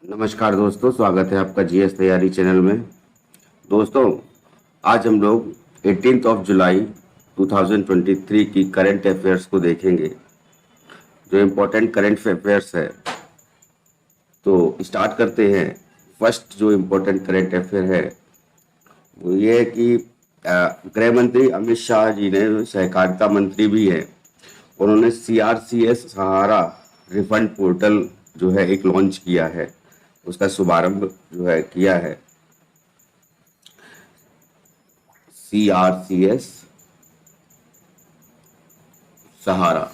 नमस्कार दोस्तों, स्वागत है आपका जीएस तैयारी चैनल में। दोस्तों, आज हम लोग 18 ऑफ जुलाई 2023 की करंट अफेयर्स को देखेंगे। जो इम्पोर्टेंट करंट अफेयर्स है, तो स्टार्ट करते हैं। फर्स्ट जो इम्पोर्टेंट करंट अफेयर है वो ये है कि गृह मंत्री अमित शाह जी ने, जो सहकारिता मंत्री भी हैं, उन्होंने CRCS सहारा रिफंड पोर्टल जो है एक लॉन्च किया है। उसका शुभारंभ जो है किया है। CRCS सहारा।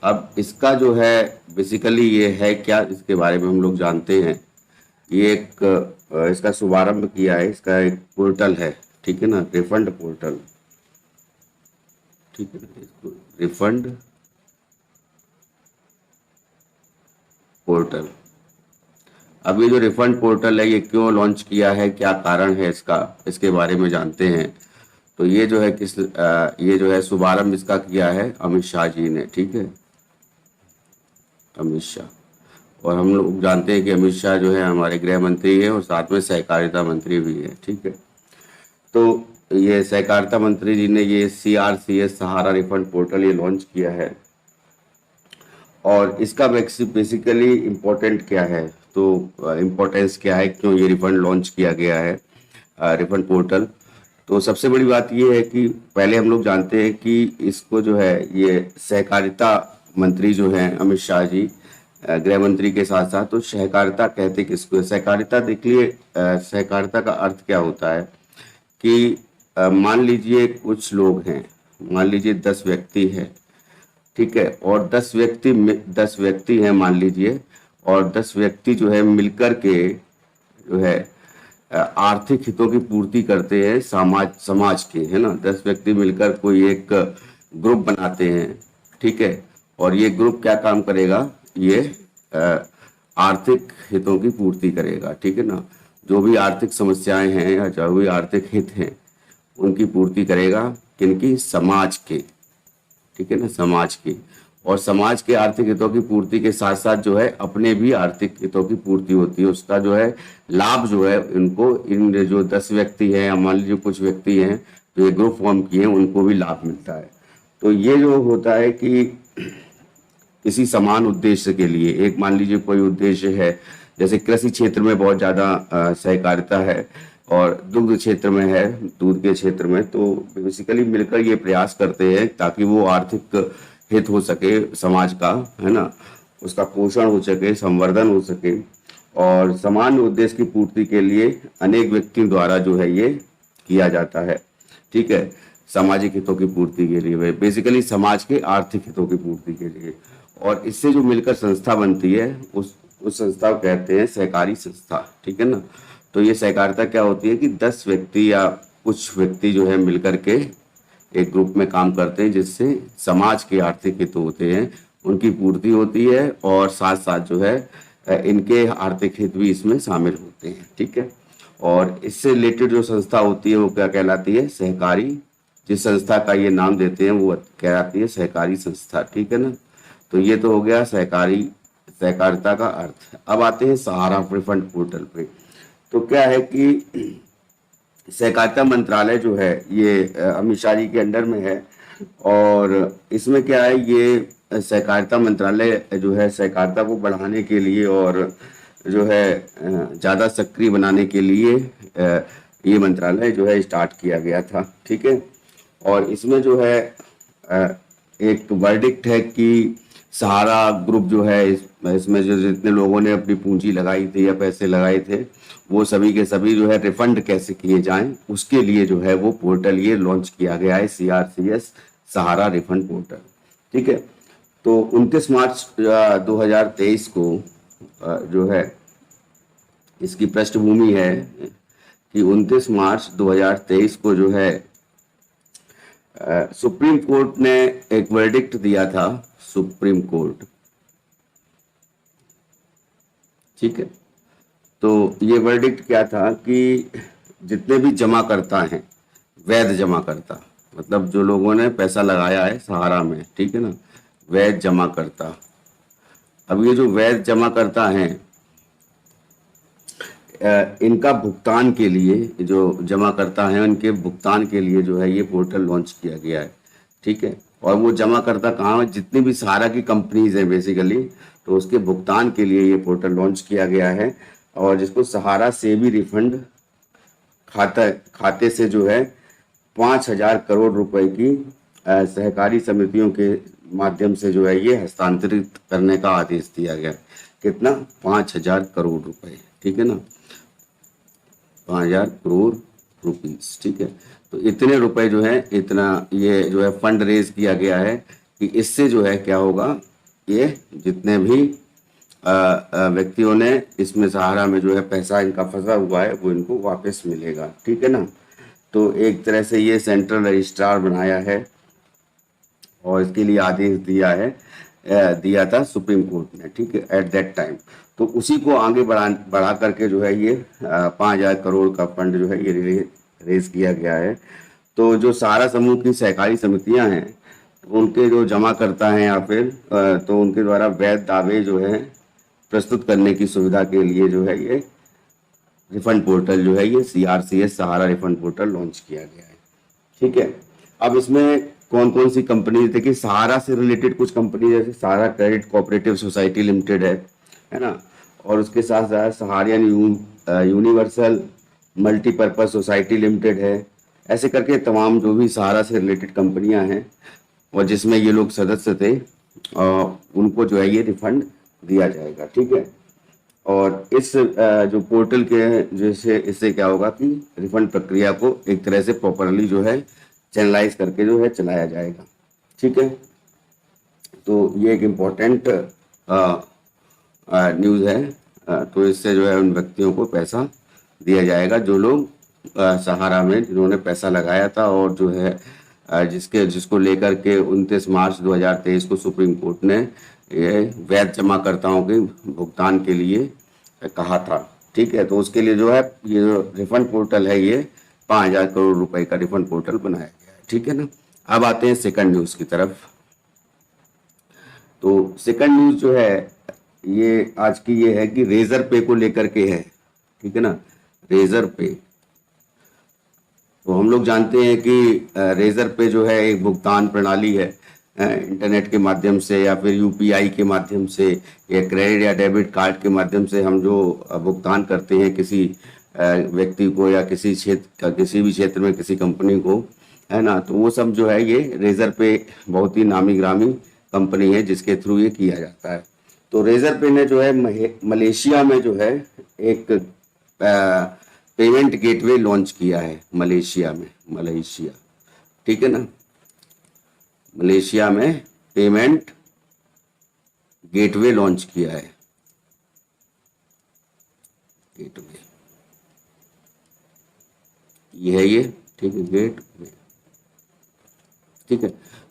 अब इसका जो है बेसिकली ये है क्या, इसके बारे में हम लोग जानते हैं। ये एक इसका शुभारंभ किया है, इसका एक पोर्टल है, ठीक है ना, रिफंड पोर्टल, ठीक है ना, रिफंड पोर्टल। अब ये जो रिफंड पोर्टल है, ये क्यों लॉन्च किया है, क्या कारण है इसका, इसके बारे में जानते हैं। तो ये जो है ये जो है शुभारंभ इसका किया है अमित शाह जी ने, ठीक है, अमित शाह। और हम लोग जानते हैं कि अमित शाह जो है हमारे गृह मंत्री है और साथ में सहकारिता मंत्री भी है, ठीक है। तो ये सहकारिता मंत्री जी ने ये CRCS सहारा रिफंड पोर्टल ये लॉन्च किया है। और इसका बेसिकली इम्पोर्टेंट क्या है, तो इम्पोर्टेंस क्या है, क्यों ये रिफंड लॉन्च किया गया है, रिफंड पोर्टल। तो सबसे बड़ी बात ये है कि पहले हम लोग जानते हैं कि इसको जो है ये सहकारिता मंत्री जो हैं अमित शाह जी, गृह मंत्री के साथ साथ, तो सहकारिता कहते किसको, सहकारिता देख लिए। सहकारिता का अर्थ क्या होता है कि मान लीजिए कुछ लोग हैं, मान लीजिए 10 व्यक्ति हैं, ठीक है, और 10 व्यक्ति हैं मान लीजिए, और 10 व्यक्ति जो है मिलकर के जो है आर्थिक हितों की पूर्ति करते हैं समाज के, है ना। 10 व्यक्ति मिलकर कोई एक ग्रुप बनाते हैं, ठीक है, और ये ग्रुप क्या काम करेगा, ये आर्थिक हितों की पूर्ति करेगा, ठीक है ना। जो भी आर्थिक समस्याएं हैं या जो भी आर्थिक हित हैं उनकी पूर्ति करेगा, किनकी, समाज के, ठीक है ना, समाज की। और समाज के आर्थिक हितों की पूर्ति के साथ साथ जो है अपने भी आर्थिक हितों की पूर्ति होती है। उसका जो है लाभ जो है इनको, इन जो 10 व्यक्ति हैं, मान लीजिए कुछ व्यक्ति हैं जो ये ग्रुप फॉर्म किए हैं, उनको भी लाभ मिलता है। तो ये जो होता है कि किसी समान उद्देश्य के लिए, एक मान लीजिए कोई उद्देश्य है, जैसे कृषि क्षेत्र में बहुत ज़्यादा सहकारिता है और दुग्ध क्षेत्र में है, दूध के क्षेत्र में, तो बेसिकली मिलकर ये प्रयास करते हैं ताकि वो आर्थिक हित हो सके समाज का, है ना, उसका पोषण हो सके, संवर्धन हो सके, और समान उद्देश्य की पूर्ति के लिए अनेक व्यक्तियों द्वारा जो है ये किया जाता है, ठीक है, सामाजिक हितों की पूर्ति के लिए, बेसिकली समाज के आर्थिक हितों की पूर्ति के लिए। और इससे जो मिलकर संस्था बनती है उस संस्था को कहते हैं सहकारी संस्था, ठीक है ना। तो ये सहकारिता क्या होती है कि 10 व्यक्ति या कुछ व्यक्ति जो है मिलकर के एक ग्रुप में काम करते हैं, जिससे समाज के आर्थिक हित होते हैं उनकी पूर्ति होती है, और साथ साथ जो है इनके आर्थिक हित भी इसमें शामिल होते हैं, ठीक है। और इससे रिलेटेड जो संस्था होती है वो क्या कहलाती है, सहकारी। जिस संस्था का ये नाम देते हैं वो कहलाती है सहकारी संस्था, ठीक है ना। तो ये तो हो गया सहकारिता का अर्थ। अब आते हैं सहारा रिफंड पोर्टल पे। तो क्या है कि सहकारिता मंत्रालय जो है ये अमित शाह जी के अंडर में है, और इसमें क्या है, ये सहकारिता मंत्रालय जो है सहकारिता को बढ़ाने के लिए और जो है ज़्यादा सक्रिय बनाने के लिए ये मंत्रालय जो है स्टार्ट किया गया था, ठीक है। और इसमें जो है एक वर्डिक्ट है कि सहारा ग्रुप जो है इसमें जो जितने लोगों ने अपनी पूंजी लगाई थी या पैसे लगाए थे, वो सभी के सभी जो है रिफंड कैसे किए जाएं, उसके लिए जो है वो पोर्टल ये लॉन्च किया गया है, CRCS सहारा रिफंड पोर्टल, ठीक है। तो 29 मार्च 2023 को जो है इसकी पृष्ठभूमि है कि 29 मार्च 2023 को जो है सुप्रीम कोर्ट ने एक वर्डिक्ट दिया था, सुप्रीम कोर्ट, ठीक है। तो ये वर्डिक्ट क्या था कि जितने भी जमाकर्ता हैं, वैध जमाकर्ता, मतलब जो लोगों ने पैसा लगाया है सहारा में, ठीक है ना, वैध जमाकर्ता, अब ये जो वैध जमा करता है, इनका भुगतान के लिए, जो जमा करता है उनके भुगतान के लिए जो है ये पोर्टल लॉन्च किया गया है। ठीक है, और वो जमा करता कहाँ है, जितनी भी सहारा की कंपनीज हैं बेसिकली, तो उसके भुगतान के लिए ये पोर्टल लॉन्च किया गया है, और जिसको सहारा से भी रिफंड खाते से जो है 5,000 करोड़ रुपए की सहकारी समितियों के माध्यम से जो है ये हस्तांतरित करने का आदेश दिया गया। कितना? 5,000 करोड़ रुपए। ठीक है ना, 5,000 करोड़ रुपीस। ठीक है, तो इतने रुपए जो है, इतना ये जो है फंड रेज किया गया है कि इससे जो है क्या होगा, ये जितने भी व्यक्तियों ने इसमें सहारा में जो है पैसा इनका फंसा हुआ है वो इनको वापस मिलेगा। ठीक है ना, तो एक तरह से ये सेंट्रल रजिस्ट्रार बनाया है और इसके लिए आदेश दिया था सुप्रीम कोर्ट ने। ठीक है, एट दैट टाइम, तो उसी को आगे बढ़ा करके जो है ये 5,000 करोड़ का फंड जो है ये रेज किया गया है। तो जो सहारा समूह की सहकारी समितियां हैं, उनके जो जमा करता है या फिर तो उनके द्वारा वैध दावे जो है प्रस्तुत करने की सुविधा के लिए जो है ये रिफंड पोर्टल जो है ये CRCS सहारा रिफंड पोर्टल लॉन्च किया गया है। ठीक है, अब इसमें कौन कौन सी कंपनी, देखिए सहारा से रिलेटेड कुछ कंपनी जैसे सहारा क्रेडिट कोऑपरेटिव सोसाइटी लिमिटेड है ना, और उसके साथ साथ सहारियन यूनिवर्सल मल्टीपर्पज सोसाइटी लिमिटेड है। ऐसे करके तमाम जो भी सहारा से रिलेटेड कंपनियां हैं और जिसमें ये लोग सदस्य थे, उनको जो है ये रिफंड दिया जाएगा। ठीक है, और इस जो पोर्टल के जैसे इससे क्या होगा कि रिफंड प्रक्रिया को एक तरह से प्रॉपरली जो है चैनलाइज करके जो है चलाया जाएगा। ठीक है, तो ये एक इम्पोर्टेंट न्यूज़ है। तो इससे जो है उन व्यक्तियों को पैसा दिया जाएगा जो लोग सहारा में जिन्होंने पैसा लगाया था, और जो है जिसको लेकर के 29 मार्च 2023 को सुप्रीम कोर्ट ने ये वैध जमाकर्ताओं के भुगतान के लिए कहा था। ठीक है, तो उसके लिए जो है ये जो रिफंड पोर्टल है ये 5,000 करोड़ रुपए का रिफंड पोर्टल बनाया गया है। ठीक है ना, अब आते हैं सेकंड न्यूज़ की तरफ। तो सेकंड न्यूज़ जो है ये आज की ये है कि रेजर पे को लेकर के है। ठीक है ना, रेजर पे, तो हम लोग जानते हैं कि रेजर पे जो है एक भुगतान प्रणाली है, इंटरनेट के माध्यम से या फिर UPI के माध्यम से या क्रेडिट या डेबिट कार्ड के माध्यम से हम जो भुगतान करते हैं किसी व्यक्ति को या किसी भी क्षेत्र में किसी कंपनी को, है ना, तो वो सब जो है ये रेजर पे बहुत ही नामी ग्रामी कंपनी है जिसके थ्रू ये किया जाता है। तो रेजर पे ने जो है मलेशिया में जो है एक पेमेंट गेटवे लॉन्च किया है मलेशिया। ठीक है ना, मलेशिया में पेमेंट गेटवे लॉन्च किया है। गेटवे ये है ये। ठीक है, गेटवे। ठीक है,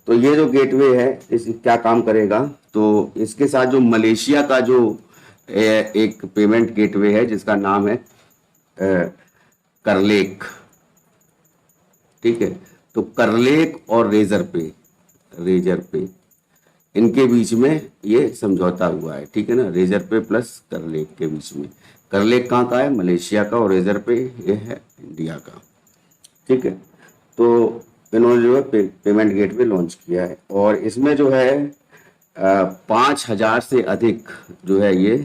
तो ये जो गेटवे है इस क्या काम करेगा, तो इसके साथ जो मलेशिया का जो एक पेमेंट गेटवे है जिसका नाम है करलेक। ठीक है, तो करलेक और रेजर पे इनके बीच में ये समझौता हुआ है। ठीक है ना, रेजर पे प्लस करलेक के बीच में। करलेक कहाँ का है? मलेशिया का, और रेजर पे ये है इंडिया का। ठीक है, तो इन्होंने जो है पेमेंट गेटवे लॉन्च किया है, और इसमें जो है 5,000 से अधिक जो है ये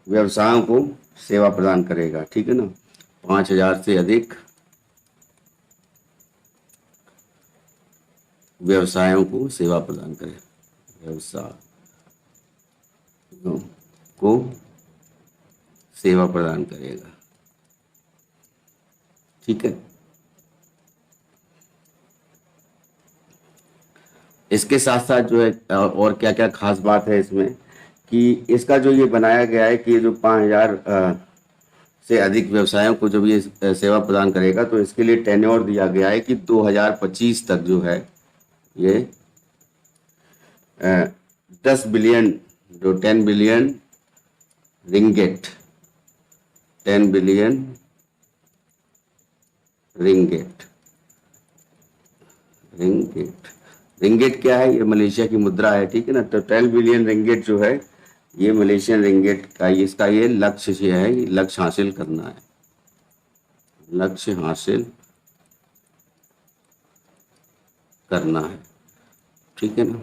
व्यवसायों को सेवा प्रदान करेगा। ठीक है ना, 5,000 से अधिक व्यवसायों को सेवा प्रदान करेगा, व्यवसाय को सेवा प्रदान करेगा। ठीक है, इसके साथ साथ जो है और क्या क्या खास बात है इसमें कि इसका जो ये बनाया गया है कि जो 5,000 से अधिक व्यवसायों को जब ये सेवा प्रदान करेगा, तो इसके लिए टेन्योर दिया गया है कि 2025 तक जो है ये 10 बिलियन जो 10 billion ringgit 10 billion ringgit ringgit क्या है? ये मलेशिया की मुद्रा है, ठीक है ना। तो 12 बिलियन रिंगेट जो है ये मलेशियन रिंगेट का इसका ये लक्ष्य ये है, ये लक्ष्य हासिल करना है, लक्ष्य हासिल करना है, ठीक है ना।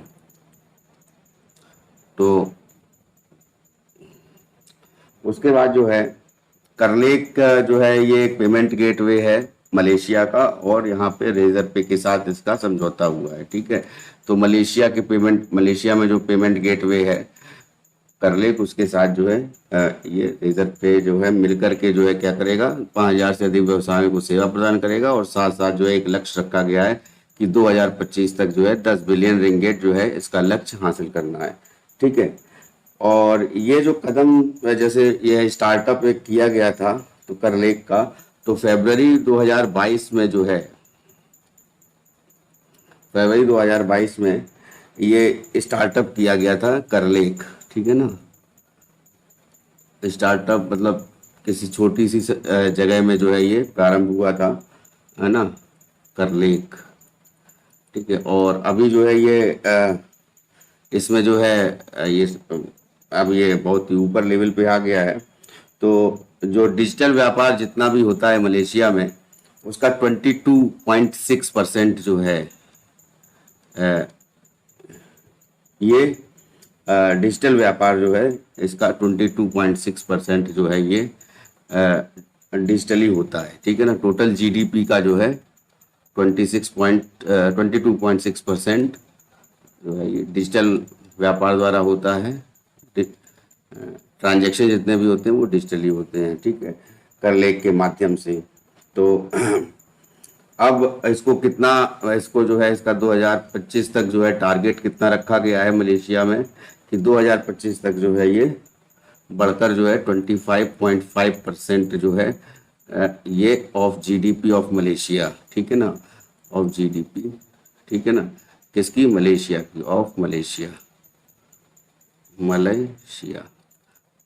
तो उसके बाद जो है करलेक का जो है ये एक पेमेंट गेटवे है मलेशिया का, और यहाँ पे रेजर पे के साथ इसका समझौता हुआ है, ठीक है। तो मलेशिया में जो पेमेंट गेटवे है करलेक, उसके साथ जो है ये रेजर पे जो है मिलकर के जो है क्या करेगा, 5,000 से अधिक व्यवसायों को सेवा प्रदान करेगा। और साथ साथ जो है एक लक्ष्य रखा गया है कि 2025 तक जो है 10 बिलियन रिंगेट जो है इसका लक्ष्य हासिल करना है, ठीक है। और ये जो कदम जैसे ये स्टार्टअप एक किया गया था तो करलेक का, तो फरवरी 2022 में जो है, फरवरी 2022 में ये स्टार्टअप किया गया था करलेक, ठीक है ना। स्टार्टअप मतलब किसी छोटी सी जगह में जो है ये प्रारंभ हुआ था, है ना, करलेक, ठीक है। और अभी जो है ये इसमें जो है ये अब ये बहुत ही ऊपर लेवल पे आ गया है। तो जो डिजिटल व्यापार जितना भी होता है मलेशिया में, उसका 22.6% जो है ये डिजिटल व्यापार जो है इसका 22.6% जो है ये डिजिटली होता है, ठीक है ना। टोटल जीडीपी का जो है 22.6% जो है ये डिजिटल व्यापार द्वारा होता है। ट्रांजैक्शन जितने भी होते हैं वो डिजिटली होते हैं, ठीक है, करलेक के माध्यम से। तो अब इसको जो है इसका 2025 तक जो है टारगेट कितना रखा गया है मलेशिया में कि 2025 तक जो है ये बढ़कर जो है 25.5% जो है ये ऑफ जीडीपी ऑफ मलेशिया, ठीक है ना, ऑफ जीडीपी, ठीक है ना, किसकी? मलेशिया की, ऑफ मलेशिया, मलेशिया।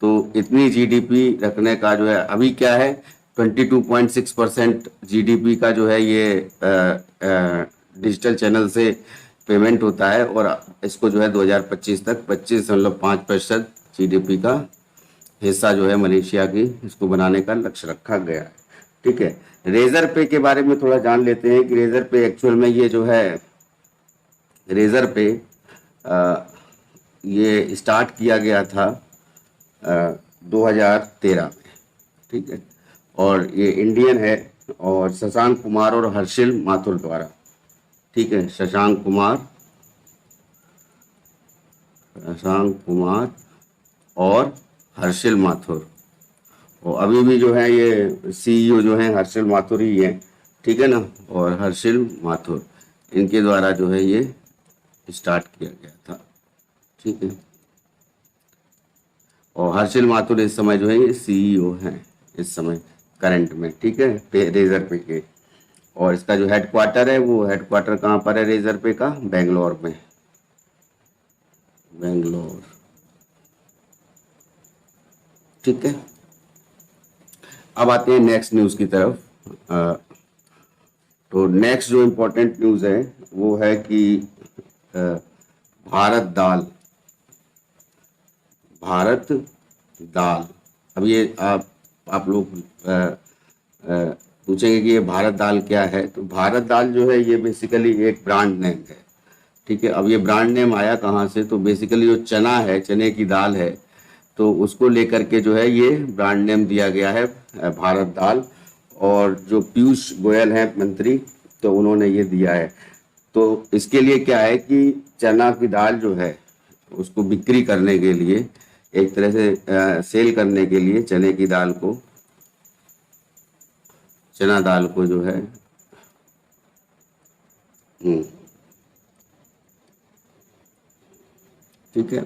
तो इतनी जीडीपी रखने का जो है अभी क्या है, 22.6% जीडीपी का जो है ये डिजिटल चैनल से पेमेंट होता है। और इसको जो है 2025 तक 25.5% जीडीपी का हिस्सा जो है मलेशिया की इसको बनाने का लक्ष्य रखा गया है, ठीक है। रेजर पे के बारे में थोड़ा जान लेते हैं कि रेजर पे एक्चुअल में ये जो है रेजर पे ये स्टार्ट किया गया था 2013 में, ठीक है। और ये इंडियन है और शशांक कुमार और हर्षिल माथुर द्वारा, ठीक है, शशांक कुमार और हर्षिल माथुर। और अभी भी जो है ये सीईओ जो है हर्षिल माथुर ही है, ठीक है ना। और हर्षिल माथुर इनके द्वारा जो है ये स्टार्ट किया गया था, ठीक है। और हर्षिल माथुर इस समय जो है ये सीईओ हैं इस समय करंट में, ठीक है, रेजर पे के। और इसका जो हेडक्वार्टर है वो हेडक्वार्टर कहाँ पर है रेजर पे का? बेंगलोर में, बेंगलोर, ठीक है। अब आते हैं नेक्स्ट न्यूज़ की तरफ। तो नेक्स्ट जो इम्पोर्टेंट न्यूज़ है वो है कि भारत दाल। अब ये आप लोग पूछेंगे कि ये भारत दाल क्या है। तो भारत दाल जो है ये बेसिकली एक ब्रांड नेम है, ठीक है। अब ये ब्रांड नेम आया कहाँ से? तो बेसिकली जो चना है, चने की दाल है, तो उसको लेकर के जो है ये ब्रांड नेम दिया गया है भारत दाल। और जो पीयूष गोयल हैं मंत्री, तो उन्होंने ये दिया है। तो इसके लिए क्या है कि चना की दाल जो है उसको बिक्री करने के लिए, एक तरह से सेल करने के लिए चना दाल को जो है ठीक है,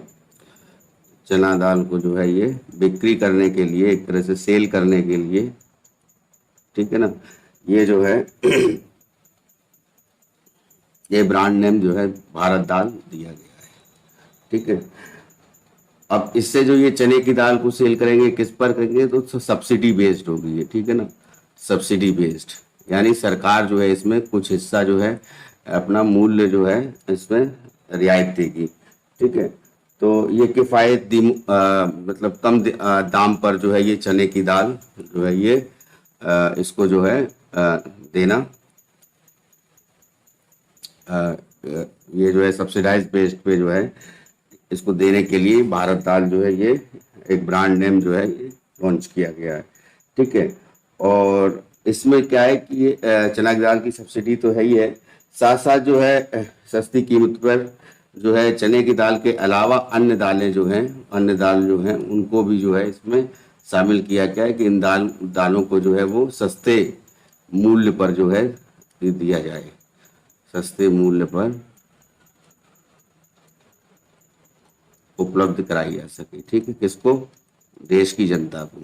चना दाल को जो है ये बिक्री करने के लिए, एक तरह से सेल करने के लिए, ठीक है ना, ये जो है ये ब्रांड नेम जो है भारत दाल दिया गया है, ठीक है। अब इससे जो ये चने की दाल को सेल करेंगे किस पर करेंगे? तो सब्सिडी बेस्ड होगी ये, ठीक है ना, सब्सिडी बेस्ड, यानी सरकार जो है इसमें कुछ हिस्सा जो है अपना मूल्य जो है इसमें रियायत देगी। ठीक है, तो ये किफ़ायती मतलब कम दाम पर जो है ये चने की दाल जो है ये इसको जो है देना ये जो है सब्सिडाइज बेस्ड पे जो है इसको देने के लिए भारत दाल जो है ये एक ब्रांड नेम जो है ये लॉन्च किया गया है। ठीक है, और इसमें क्या है कि ये चना की दाल की सब्सिडी तो है ही है, साथ साथ जो है सस्ती कीमत पर जो है चने की दाल के अलावा अन्य दालें जो हैं, अन्य दाल जो हैं उनको भी जो है इसमें शामिल किया गया है कि इन दालों को जो है वो सस्ते मूल्य पर जो है दिया जाए, सस्ते मूल्य पर उपलब्ध कराई जा सके। ठीक है, किसको? देश की जनता को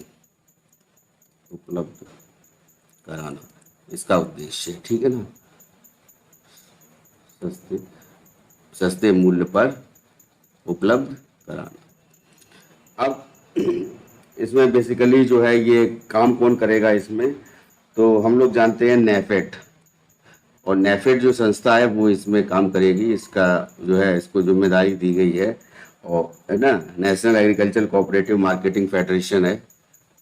उपलब्ध कराना इसका उद्देश्य है। ठीक है ना, सस्ते मूल्य पर उपलब्ध कराना। अब इसमें बेसिकली जो है ये काम कौन करेगा इसमें, तो हम लोग जानते हैं नेफेड, और नेफेड जो संस्था है वो इसमें काम करेगी। इसका जो है इसको जिम्मेदारी दी गई है, और है ना, national agriculture cooperative marketing federation है।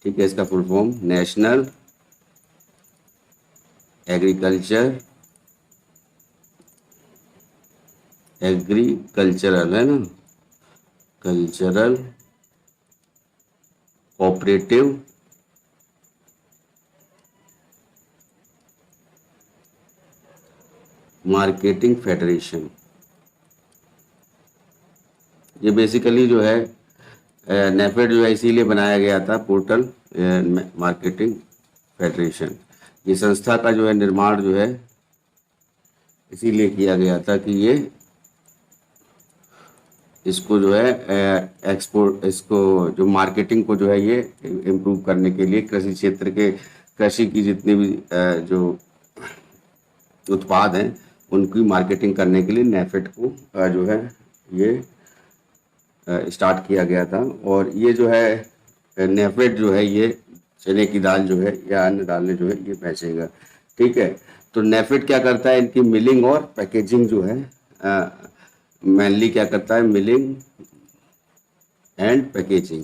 ठीक है, इसका फुल फॉर्म नेशनल एग्रीकल्चरल है ना, कल्चरल कोऑपरेटिव मार्केटिंग फेडरेशन। ये बेसिकली जो है नेफेड जो है इसीलिए बनाया गया था, पोर्टल मार्केटिंग फेडरेशन। ये संस्था का जो है निर्माण जो है इसीलिए किया गया था कि ये इसको जो है एक्सपोर्ट, इसको जो मार्केटिंग को जो है ये इम्प्रूव करने के लिए कृषि क्षेत्र के, कृषि की जितनी भी जो उत्पाद हैं उनकी मार्केटिंग करने के लिए नेफेड को जो है ये स्टार्ट किया गया था। और ये जो है नेफेड जो है ये चने की दाल जो है या अन्य दालें जो है ये बेचेगा। ठीक है, तो नेफेड क्या करता है, इनकी मिलिंग और पैकेजिंग जो है मेनली क्या करता है, मिलिंग एंड पैकेजिंग।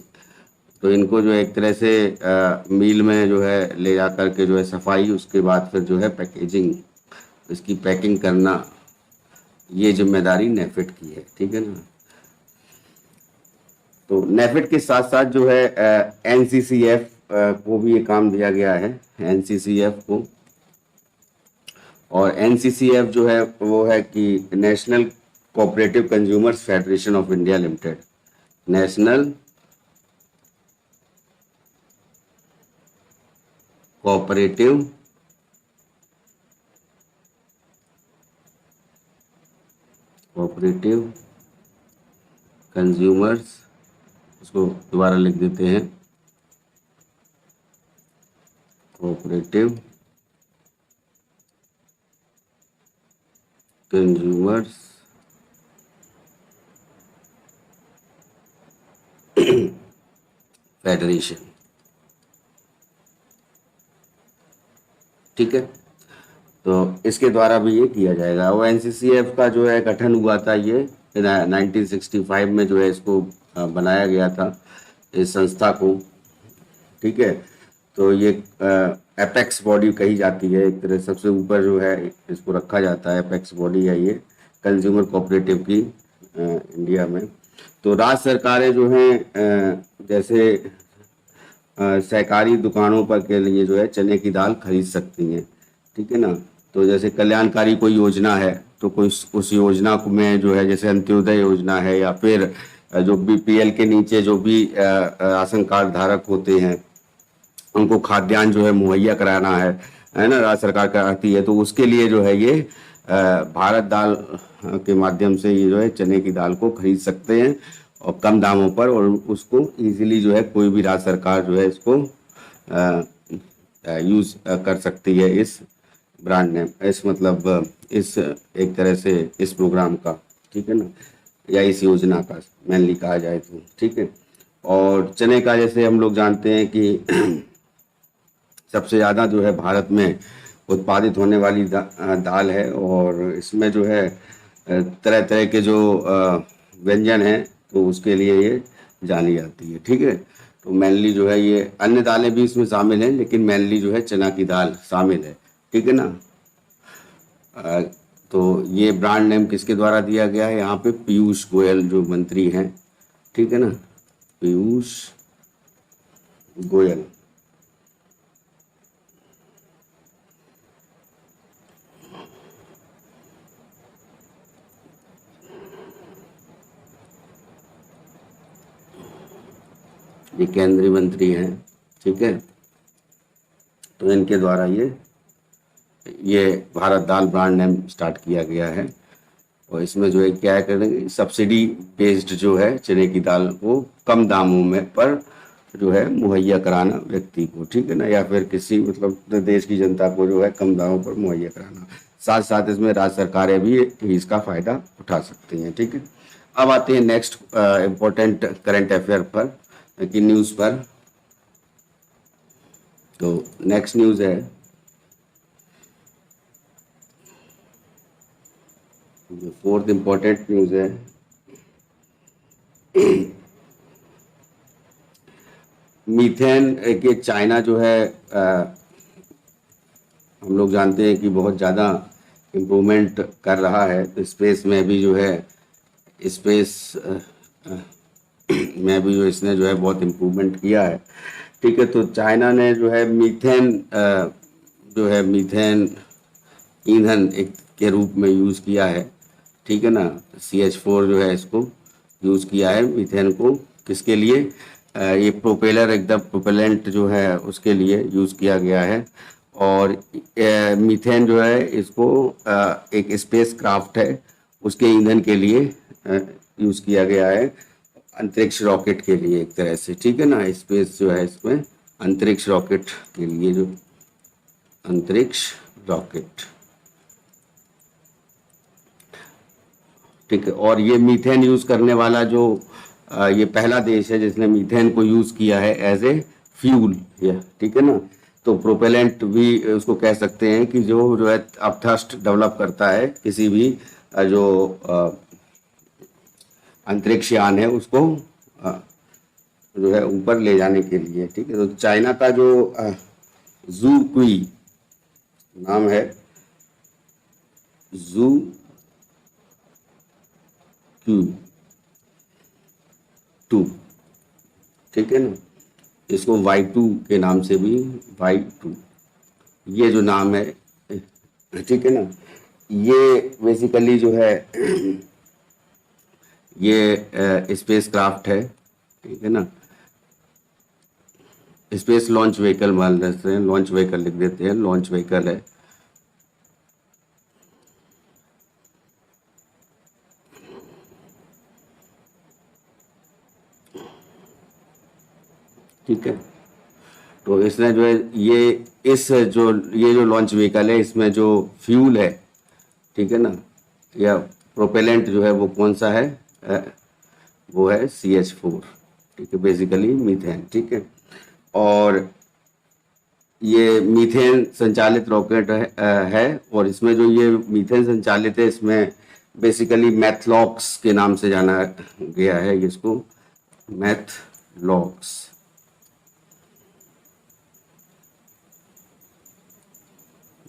तो इनको जो है एक तरह से मील में जो है ले जा कर के जो है सफाई, उसके बाद फिर जो है पैकेजिंग, इसकी पैकिंग करना, ये जिम्मेदारी नेफेड की है। ठीक है ना, तो नेफेड के साथ साथ जो है एनसीसीएफ को भी ये काम दिया गया है, एनसीसीएफ को। और एनसीसीएफ जो है वो है कि national cooperative consumers federation of India limited, national cooperative consumers, इसको दोबारा लिख देते हैं, कोऑपरेटिव कंज्यूमर्स फेडरेशन। ठीक है, तो इसके द्वारा भी ये किया जाएगा। और एनसीसीएफ का जो है गठन हुआ था ये 1965 में जो है इसको बनाया गया था इस संस्था को। ठीक है, तो ये एपेक्स बॉडी कही जाती है, एक तरह सबसे ऊपर जो है इसको रखा जाता है, एपेक्स बॉडी है ये कंज्यूमर कोऑपरेटिव की इंडिया में। तो राज्य सरकारें जो हैं जैसे सहकारी दुकानों पर के लिए जो है चने की दाल खरीद सकती हैं। ठीक है ना, तो जैसे कल्याणकारी कोई योजना है तो कोई उस योजना में जो है जैसे अंत्योदय योजना है, या फिर जो बीपीएल के नीचे जो भी राशन कार्ड धारक होते हैं उनको खाद्यान्न जो है मुहैया कराना है ना, राज्य सरकार कराती है। तो उसके लिए जो है ये भारत दाल के माध्यम से ये जो है चने की दाल को खरीद सकते हैं और कम दामों पर, और उसको इजीली जो है कोई भी राज्य सरकार जो है इसको यूज़ कर सकती है, इस ब्रांड नेम, इस मतलब इस एक तरह से इस प्रोग्राम का। ठीक है ना, या इस योजना का मेनली कहा जाए तो। ठीक है, और चने का जैसे हम लोग जानते हैं कि सबसे ज़्यादा जो है भारत में उत्पादित होने वाली दाल है, और इसमें जो है तरह तरह के जो व्यंजन हैं तो उसके लिए ये जानी जाती है। ठीक है, तो मेनली जो है ये अन्य दालें भी इसमें शामिल हैं, लेकिन मेनली जो है चना की दाल शामिल है। ठीक है ना। अ, तो ये ब्रांड नेम किसके द्वारा दिया गया है, यहाँ पे पीयूष गोयल जो मंत्री हैं, ठीक है ना, पीयूष गोयल। ये केंद्रीय मंत्री हैं। ठीक है, तो इनके द्वारा ये भारत दाल ब्रांड नेम स्टार्ट किया गया है। और इसमें जो है क्या है करेंगे, सब्सिडी बेस्ड जो है चने की दाल को कम दामों में पर जो है मुहैया कराना व्यक्ति को। ठीक है ना, या फिर किसी मतलब देश की जनता को जो है कम दामों पर मुहैया कराना। साथ साथ इसमें राज्य सरकारें भी इसका फायदा उठा सकती हैं। ठीक है, अब आते हैं नेक्स्ट इम्पोर्टेंट करंट अफेयर पर कि न्यूज़ पर। तो नेक्स्ट न्यूज़ है, फोर्थ इम्पोर्टेंट न्यूज़ है मीथेन के चाइना जो है हम लोग जानते हैं कि बहुत ज़्यादा इम्प्रूवमेंट कर रहा है। तो स्पेस में भी जो है स्पेस में भी जो इसने जो है बहुत इम्प्रूवमेंट किया है। ठीक है, तो चाइना ने जो है मीथेन ईंधन एक के रूप में यूज़ किया है। ठीक है ना, CH4 जो है इसको यूज़ किया है मीथेन को। किसके लिए, ये प्रोपेलर एकदम प्रोपेलेंट जो है उसके लिए यूज़ किया गया है। और मीथेन जो है इसको एक स्पेस क्राफ्ट है उसके ईंधन के लिए यूज़ किया गया है, अंतरिक्ष रॉकेट के लिए एक तरह से। ठीक है ना, स्पेस जो है इसमें अंतरिक्ष रॉकेट के लिए, जो अंतरिक्ष रॉकेट। ठीक है, और ये मीथेन यूज़ करने वाला जो ये पहला देश है जिसने मीथेन को यूज़ किया है एज ए फ्यूल। ठीक है ना, तो प्रोपेलेंट भी उसको कह सकते हैं कि जो है अब थ्रस्ट डेवलप करता है किसी भी जो अंतरिक्ष यान है उसको जो है ऊपर ले जाने के लिए। ठीक है, तो चाइना का जो जू क्वी नाम है, जू Q2, ठीक है ना, इसको Y2 के नाम से भी, Y2 ये जो नाम है, ठीक है ना, ये बेसिकली जो है ये स्पेस क्राफ्ट है। ठीक है ना, स्पेस लॉन्च व्हीकल मान लेते हैं, लॉन्च व्हीकल लिख देते हैं, लॉन्च व्हीकल है। ठीक है, तो इसने जो है ये जो लॉन्च व्हीकल है इसमें जो फ्यूल है, ठीक है ना, या प्रोपेलेंट जो है वो कौन सा है, वो है CH4। ठीक है, बेसिकली मीथेन। ठीक है, और ये मीथेन संचालित रॉकेट है और इसमें जो ये मीथेन संचालित है इसमें बेसिकली मैथलॉक्स के नाम से जाना गया है इसको, मैथलॉक्स।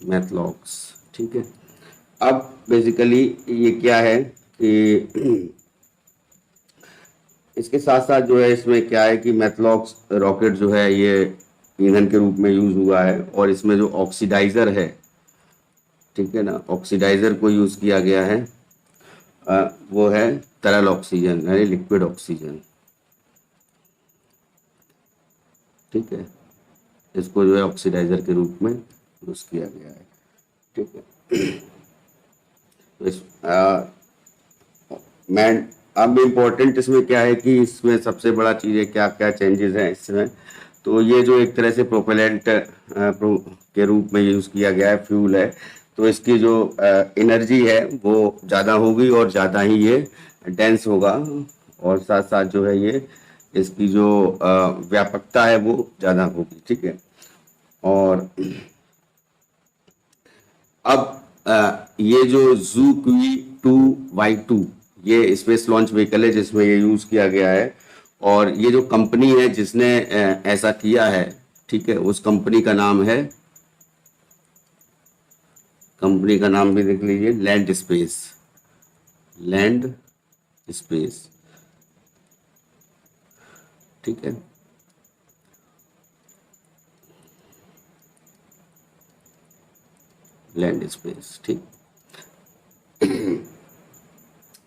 मैथलॉक्स, ठीक है। अब बेसिकली ये क्या है कि इसके साथ साथ जो है इसमें क्या है कि मैथलॉक्स रॉकेट जो है ये ईंधन के रूप में यूज हुआ है और इसमें जो ऑक्सीडाइजर है, ठीक है ना, ऑक्सीडाइजर को यूज किया गया है, वो है तरल ऑक्सीजन यानी लिक्विड ऑक्सीजन। ठीक है, इसको जो है ऑक्सीडाइजर के रूप में यूज किया गया है। ठीक है, तो इस अब इम्पोर्टेंट इसमें क्या है कि इसमें सबसे बड़ा चीज़ है क्या क्या चेंजेस हैं इसमें। तो ये जो एक तरह से प्रोपेलेंट के रूप में यूज़ किया गया है, फ्यूल है, तो इसकी जो एनर्जी है वो ज़्यादा होगी और ज़्यादा ही ये डेंस होगा, और साथ साथ जो है ये इसकी जो व्यापकता है वो ज़्यादा होगी। ठीक है, और अब ये जो ZooQi2Y2 ये स्पेस लॉन्च व्हीकल है जिसमें ये यूज किया गया है, और ये जो कंपनी है जिसने ऐसा किया है, ठीक है, उस कंपनी का नाम है, कंपनी का नाम भी देख लीजिए, लैंड स्पेस, लैंड स्पेस, ठीक है। लैंड स्पेस, ठीक।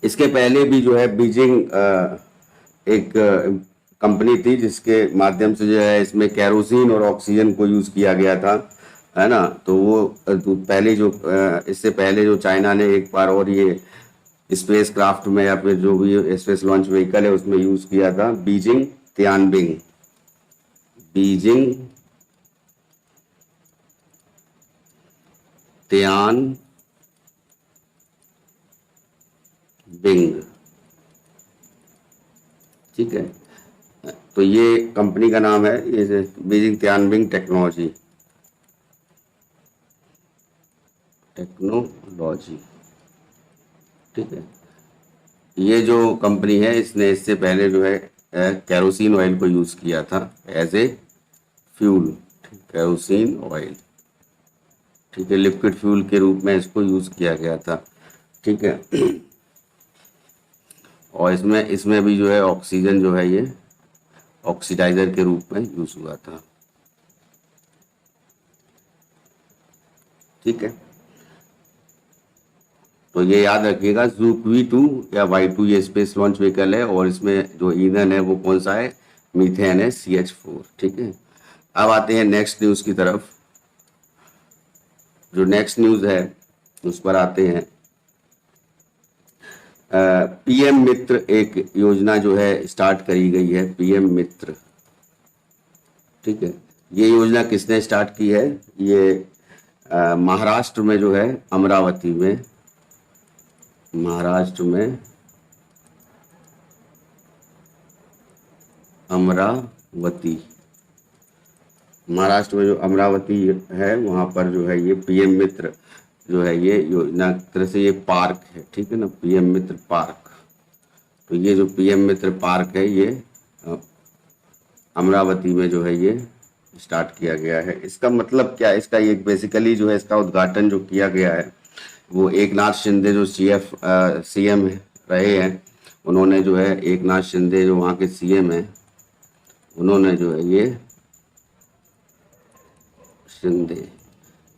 इसके पहले भी जो है बीजिंग एक कंपनी थी जिसके माध्यम से जो है इसमें कैरोसिन और ऑक्सीजन को यूज किया गया था, है ना। तो वो पहले जो इससे पहले जो चाइना ने एक बार और ये स्पेस क्राफ्ट में या फिर जो भी स्पेस लॉन्च व्हीकल है उसमें यूज किया था, बीजिंग तियानबिंग, बीजिंग तियानबिंग, ठीक है। तो ये कंपनी का नाम है, ये बीजिंग तियानबिंग टेक्नोलॉजी, ठीक है। ये जो कंपनी है इसने इससे पहले जो है कैरोसिन ऑयल को यूज किया था as a fuel, kerosene oil, ठीक है, लिक्विड फ्यूल के रूप में इसको यूज किया गया था, ठीक है। और इसमें इसमें भी जो है ऑक्सीजन जो है ये ऑक्सीडाइजर के रूप में यूज हुआ था, ठीक है। तो ये याद रखिएगा, ZooQi2 या Y2 ये स्पेस लॉन्च व्हीकल है, और इसमें जो ईंधन है वो कौन सा है, मीथेन है, CH4, ठीक है। अब आते हैं नेक्स्ट न्यूज़ की तरफ। जो नेक्स्ट न्यूज़ है उस पर आते हैं। PM मित्र एक योजना जो है स्टार्ट करी गई है, PM मित्र, ठीक है। ये योजना किसने स्टार्ट की है, ये महाराष्ट्र में जो है अमरावती में, महाराष्ट्र में अमरावती, महाराष्ट्र में जो अमरावती है वहाँ पर जो है ये PM मित्र जो है ये योजना, तरह से ये पार्क है, ठीक है ना, PM मित्र पार्क। तो ये जो PM मित्र पार्क है ये अमरावती में जो है ये स्टार्ट किया गया है। इसका मतलब क्या है, इसका ये बेसिकली जो है इसका उद्घाटन जो किया गया है वो एकनाथ शिंदे जो CM रहे हैं, उन्होंने जो है, एकनाथ शिंदे जो वहाँ के CM हैं, उन्होंने जो है ये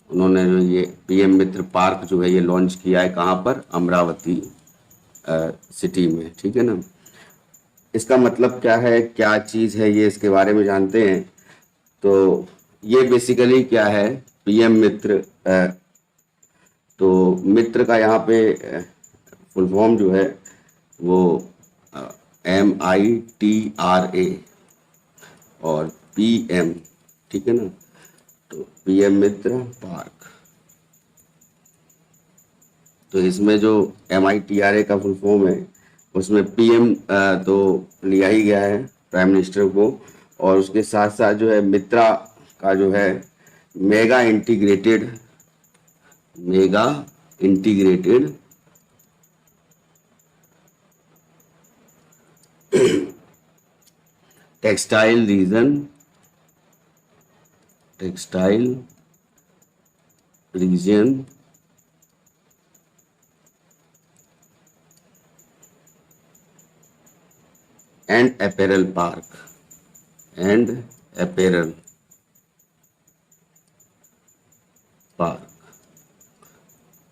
उन्होंने जो ये PM मित्र पार्क जो है ये लॉन्च किया है, कहाँ पर, अमरावती सिटी में, ठीक है ना। इसका मतलब क्या है, क्या चीज़ है ये, इसके बारे में जानते हैं। तो ये बेसिकली क्या है, PM मित्र, तो मित्र का यहाँ पे फुल फॉर्म जो है वो MITRA और PM, ठीक है ना। तो PM मित्र पार्क, तो इसमें जो MITRA का फुल फॉर्म है उसमें PM तो लिया ही गया है प्राइम मिनिस्टर को, और उसके साथ साथ जो है मित्रा का जो है mega integrated textile reason and apparel park,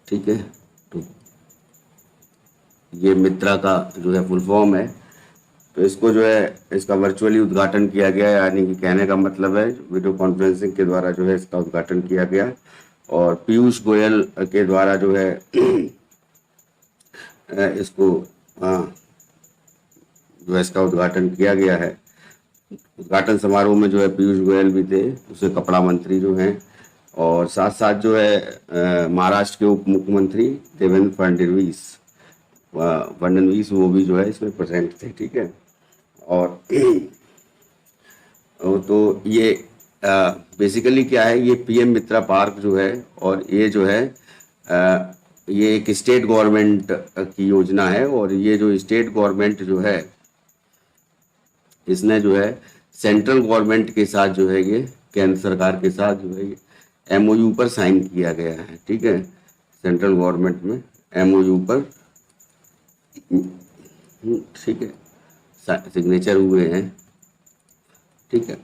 ठीक है। तो ये मित्रा का जो है फुल फॉर्म है। तो इसको जो है इसका वर्चुअली उद्घाटन किया गया है, यानी कि कहने का मतलब है वीडियो कॉन्फ्रेंसिंग के द्वारा जो है इसका उद्घाटन किया गया, और पीयूष गोयल के द्वारा जो है इसको जो है इसका उद्घाटन किया गया है। उद्घाटन समारोह में जो है पीयूष गोयल भी थे, उसके कपड़ा मंत्री जो हैं, और साथ साथ जो है महाराष्ट्र के उप मुख्यमंत्री देवेंद्र फडणवीस वो भी जो है इसमें प्रेजेंट थे, ठीक है। और तो ये बेसिकली क्या है, ये पीएम मित्रा पार्क जो है, और ये जो है ये एक स्टेट गवर्नमेंट की योजना है। और ये जो स्टेट गवर्नमेंट जो है, इसने जो है सेंट्रल गवर्नमेंट के साथ जो है, ये केंद्र सरकार के साथ जो है ये एमओयू पर साइन किया गया है। ठीक है, सेंट्रल गवर्नमेंट में एमओयू पर ठीक है सिग्नेचर हुए हैं। ठीक है,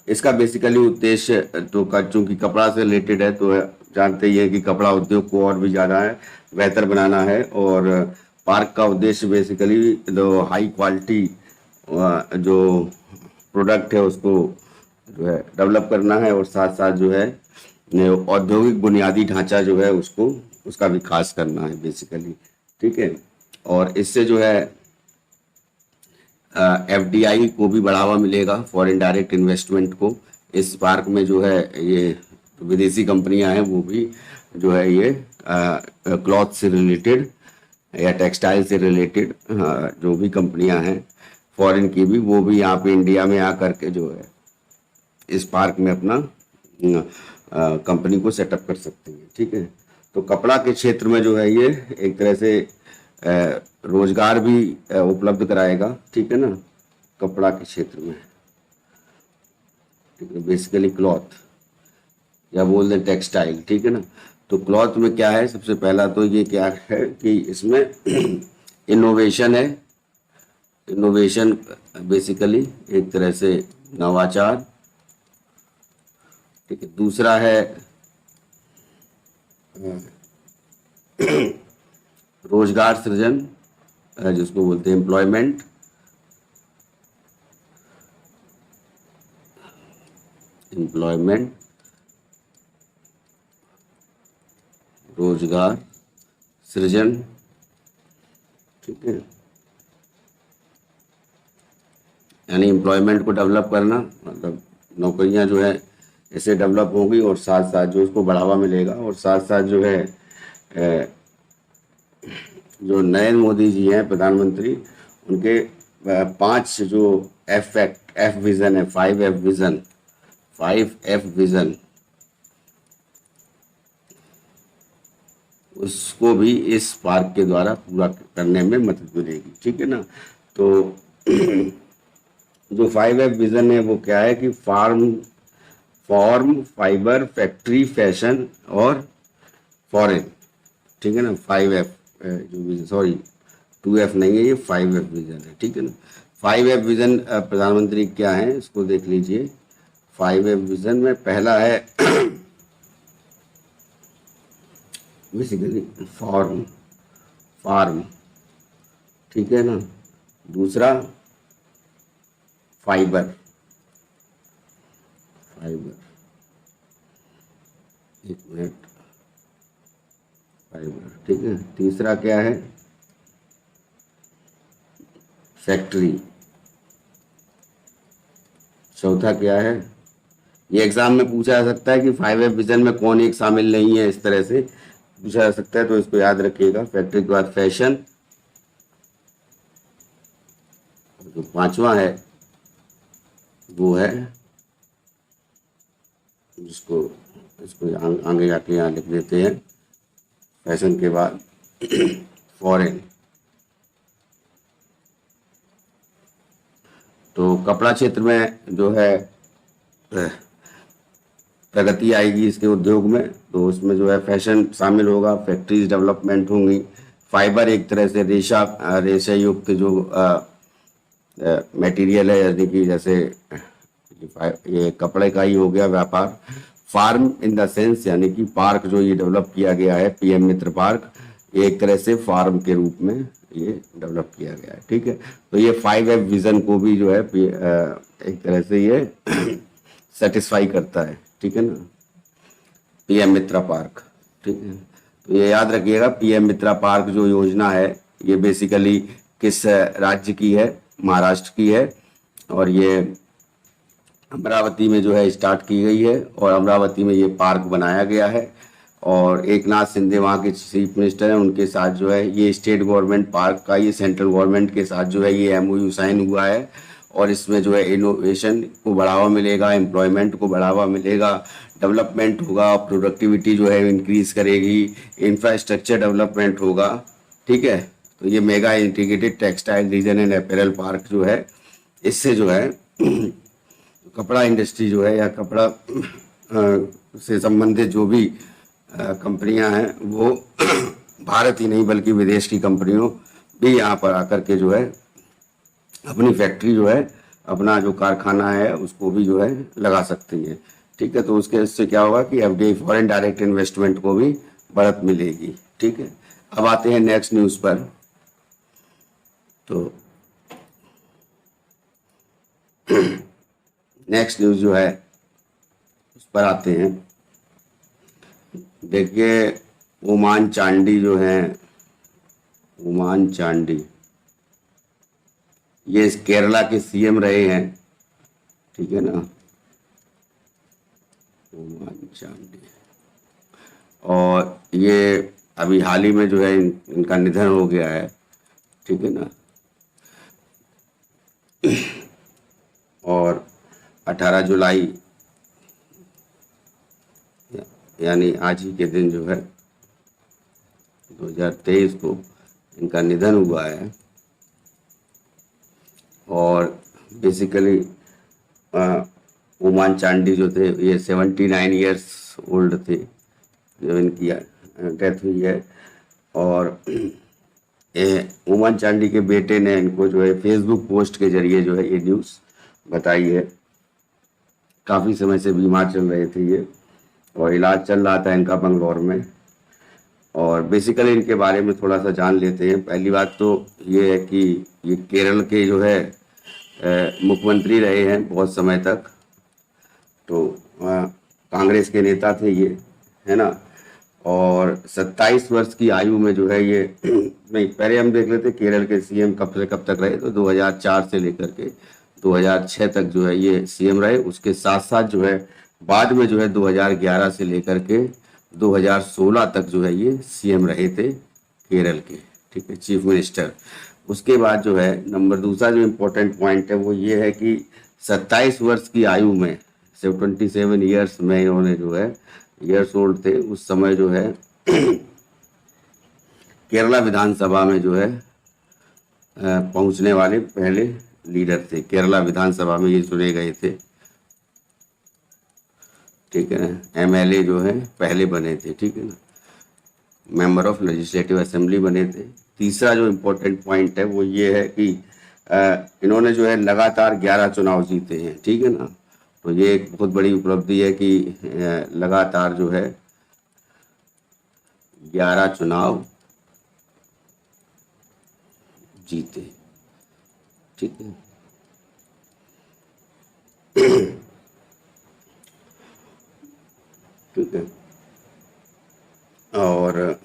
इसका बेसिकली उद्देश्य तो चूंकि कपड़ा से रिलेटेड है, तो जानते ही है कि कपड़ा उद्योग को और भी ज़्यादा है बेहतर बनाना है। और पार्क का उद्देश्य बेसिकली जो हाई क्वालिटी जो प्रोडक्ट है उसको जो है डेवलप करना है, और साथ साथ जो है औद्योगिक बुनियादी ढांचा जो है उसको उसका विकास करना है बेसिकली। ठीक है, और इससे जो है एफडीआई को भी बढ़ावा मिलेगा, फॉरेन डायरेक्ट इन्वेस्टमेंट को। इस पार्क में जो है ये विदेशी कंपनियां हैं वो भी जो है ये क्लॉथ से रिलेटेड या टेक्सटाइल से रिलेटेड जो भी कंपनियां हैं फॉरेन की भी, वो भी यहाँ पे इंडिया में आकर के जो है इस पार्क में अपना कंपनी को सेटअप कर सकती है। ठीक है, तो कपड़ा के क्षेत्र में जो है ये एक तरह से रोजगार भी उपलब्ध कराएगा। ठीक है ना, कपड़ा के क्षेत्र में। ठीक है, बेसिकली क्लॉथ या बोल दें टेक्सटाइल। ठीक है ना, तो क्लॉथ में क्या है, सबसे पहला तो ये क्या है कि इसमें इनोवेशन है। इनोवेशन बेसिकली एक तरह से नवाचार। ठीक है, दूसरा है रोजगार सृजन, जिसको बोलते हैं एम्प्लॉयमेंट। एम्प्लॉयमेंट, रोजगार सृजन। ठीक है, यानी एम्प्लॉयमेंट को डेवलप करना, मतलब नौकरियां जो है ऐसे डेवलप होंगी, और साथ साथ जो उसको बढ़ावा मिलेगा। और साथ साथ जो है जो नरेंद्र मोदी जी हैं प्रधानमंत्री, उनके 5 जो एफ विजन है, 5F विजन, उसको भी इस पार्क के द्वारा पूरा करने में मदद मिलेगी। ठीक है ना, तो जो 5F विजन है वो क्या है कि फॉर्म, फाइबर, फैक्ट्री, फैशन और फॉरेन। ठीक है ना, 5F जो विजन, सॉरी 2F नहीं है, ये 5F विजन है। ठीक है ना, 5F विजन प्रधानमंत्री क्या है इसको देख लीजिए। 5F विजन में पहला है बेसिकली फार्म। ठीक है ना, दूसरा फाइबर, एक मिनट, फाइबर। ठीक है, तीसरा क्या है, फैक्ट्री। चौथा क्या है, ये एग्जाम में पूछा जा सकता है कि 5F विजन में कौन एक शामिल नहीं है, इस तरह से पूछा जा सकता है, तो इसको याद रखिएगा। फैक्ट्री के बाद फैशन, जो 5वां है वो है, जिसको इसको आगे जाके यहाँ लिख देते हैं, फैशन के बाद फॉरेन। तो कपड़ा क्षेत्र में जो है प्रगति आएगी इसके उद्योग में, तो उसमें जो है फैशन शामिल होगा, फैक्ट्रीज डेवलपमेंट होंगी। फाइबर एक तरह से रेशा युक्त जो मटेरियल है, यानी कि जैसे ये कपड़े का ही हो गया व्यापार। फार्म इन द सेंस, यानी कि पार्क जो ये डेवलप किया गया है, पीएम मित्र पार्क, ये एक तरह से फार्म के रूप में ये डेवलप किया गया है। ठीक है, तो ये 5F विजन को भी जो है एक तरह से ये सेटिस्फाई करता है। ठीक है ना, पीएम मित्रा पार्क। ठीक है, तो ये याद रखिएगा, पीएम मित्रा पार्क जो योजना है ये बेसिकली किस राज्य की है, महाराष्ट्र की है, और ये अमरावती में जो है स्टार्ट की गई है, और अमरावती में ये पार्क बनाया गया है। और एक नाथ शिंदे वहाँ के चीफ मिनिस्टर हैं, उनके साथ जो है ये स्टेट गवर्नमेंट पार्क का, ये सेंट्रल गवर्नमेंट के साथ जो है ये एमओयू साइन हुआ है। और इसमें जो है इनोवेशन को बढ़ावा मिलेगा, एम्प्लॉयमेंट को बढ़ावा मिलेगा, डेवलपमेंट होगा, प्रोडक्टिविटी जो है इंक्रीज करेगी, इंफ्रास्ट्रक्चर डेवलपमेंट होगा। ठीक है, तो ये mega integrated textile reason and apparel park जो है, इससे जो है कपड़ा इंडस्ट्री जो है या कपड़ा से संबंधित जो भी कंपनियां हैं वो भारत ही नहीं बल्कि विदेश की कंपनियों भी यहाँ पर आकर के जो है अपनी फैक्ट्री जो है, अपना जो कारखाना है उसको भी जो है लगा सकती है। ठीक है, तो उसके इससे क्या होगा कि एफडीआई फॉरेन डायरेक्ट इन्वेस्टमेंट को भी बढ़त मिलेगी। ठीक है, अब आते हैं नेक्स्ट न्यूज़ पर। तो नेक्स्ट न्यूज़ जो है उस पर आते हैं। देखिए, ओमान चांडी जो है, ओमान चांडी ये केरला के सीएम रहे हैं। ठीक है ना, ओमान चांडी, और ये अभी हाल ही में जो है इनका निधन हो गया है। ठीक है ना, और 18 जुलाई यानी आज ही के दिन जो है 2023 को इनका निधन हुआ है। और बेसिकली ओमान चांडी जो थे ये 79 ईयर्स ओल्ड थे जब इनकी डेथ हुई है। और ओमान चांडी के बेटे ने इनको जो है फेसबुक पोस्ट के जरिए जो है ये न्यूज़ बताई है। काफ़ी समय से बीमार चल रहे थे ये और इलाज चल रहा था इनका बंगलौर में। और बेसिकली इनके बारे में थोड़ा सा जान लेते हैं। पहली बात तो ये है कि ये केरल के जो है मुख्यमंत्री रहे हैं बहुत समय तक। तो कांग्रेस के नेता थे ये, है ना। और 27 वर्ष की आयु में जो है ये नहीं, पहले हम देख लेते केरल के सीएम कब से कब तक रहे। तो 2004 से लेकर के 2006 तक जो है ये सीएम रहे। उसके साथ साथ जो है बाद में जो है 2011 से लेकर के 2016 तक जो है ये सीएम रहे थे केरल के। ठीक है, चीफ मिनिस्टर। उसके बाद जो है नंबर दूसरा जो इम्पोर्टेंट पॉइंट है वो ये है कि 27 वर्ष की आयु में 27 ईयर्स में इन्होंने जो है ईयर्स ओल्ड थे उस समय जो है केरला विधानसभा में जो है पहुंचने वाले पहले लीडर थे। केरला विधानसभा में ये चुने गए थे। ठीक है ना, एमएलए जो है पहले बने थे। ठीक है ना, मेंबर ऑफ लेजिस्लेटिव असेंबली बने थे। तीसरा जो इम्पोर्टेंट पॉइंट है वो ये है कि इन्होंने जो है लगातार 11 चुनाव जीते हैं। ठीक है ना, तो ये एक बहुत बड़ी उपलब्धि है कि लगातार जो है 11 चुनाव जीते। ठीक है, ठीक है। और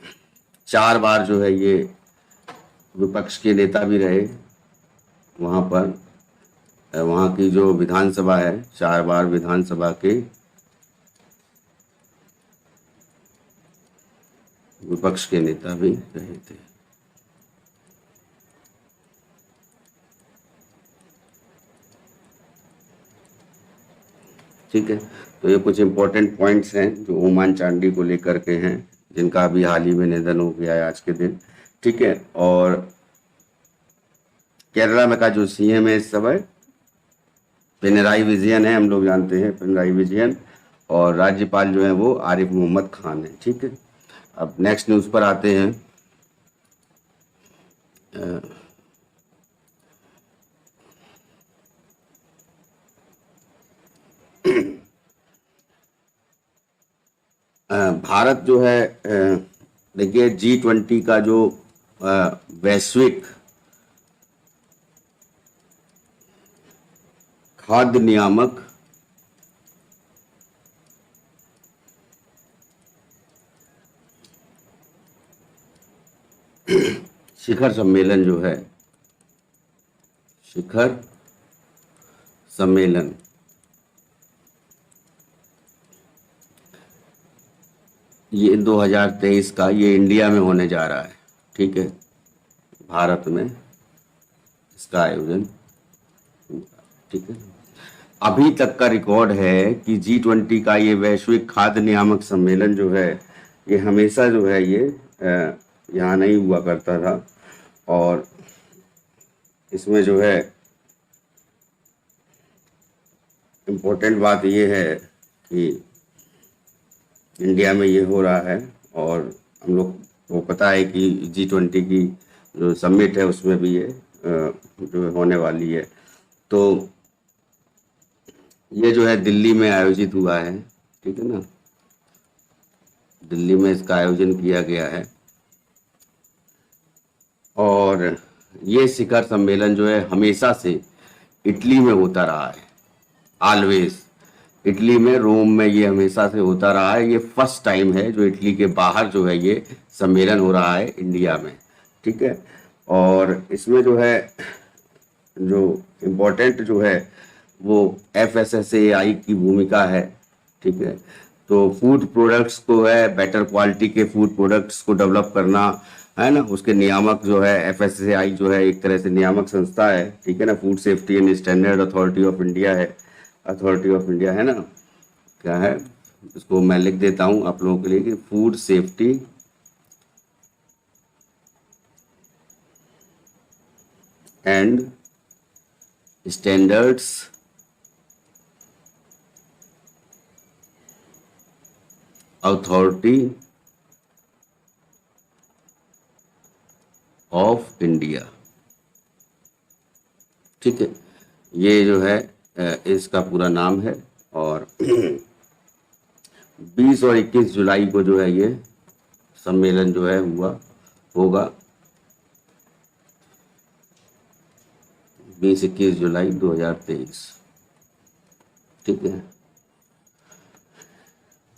4 बार जो है ये विपक्ष के नेता भी रहे वहाँ पर। वहाँ की जो विधानसभा है 4 बार विधानसभा के विपक्ष के नेता भी रहे थे। ठीक है, तो ये कुछ इम्पोर्टेंट पॉइंट्स हैं जो ओमान चांडी को लेकर के हैं, जिनका अभी हाल ही में निधन हो गया है आज के दिन। ठीक है, और केरला में का जो सीएम है इस समय पिनराई विजयन है, हम लोग जानते हैं पिनराई विजयन। और राज्यपाल जो है वो आरिफ मोहम्मद खान है। ठीक है, अब नेक्स्ट न्यूज़ पर आते हैं। भारत जो है देखिए G20 का जो वैश्विक खाद्य नियामक शिखर सम्मेलन जो है, शिखर सम्मेलन ये 2023 का ये इंडिया में होने जा रहा है। ठीक है, भारत में इसका आयोजन ठीक है। अभी तक का रिकॉर्ड है कि G20 का ये वैश्विक खाद्य नियामक सम्मेलन जो है, ये हमेशा जो है ये यहाँ नहीं हुआ करता था। और इसमें जो है इम्पोर्टेंट बात ये है कि इंडिया में ये हो रहा है, और हम लोग को पता है कि G20 की जो समिट है उसमें भी ये जो होने वाली है। तो ये जो है दिल्ली में आयोजित हुआ है, ठीक है ना, दिल्ली में इसका आयोजन किया गया है। और ये शिखर सम्मेलन जो है हमेशा से इटली में होता रहा है, ऑलवेज इटली में, रोम में ये हमेशा से होता रहा है। ये फर्स्ट टाइम है जो इटली के बाहर जो है ये सम्मेलन हो रहा है इंडिया में, ठीक है। और इसमें जो है जो इम्पोर्टेंट जो है वो FSSAI की भूमिका है, ठीक है। तो फूड प्रोडक्ट्स को है, बेटर क्वालिटी के फूड प्रोडक्ट्स को डेवलप करना है ना, उसके नियामक जो है FSSAI जो है एक तरह से नियामक संस्था है, ठीक है ना। Food safety and standard authority of India है, अथॉरिटी ऑफ इंडिया है ना, क्या है, इसको मैं लिख देता हूँ आप लोगों के लिए कि food safety and standards authority of India, ठीक है। ये जो है इसका पूरा नाम है। और 20 और 21 जुलाई को जो है ये सम्मेलन जो है होगा 20-21 जुलाई 2023, ठीक है।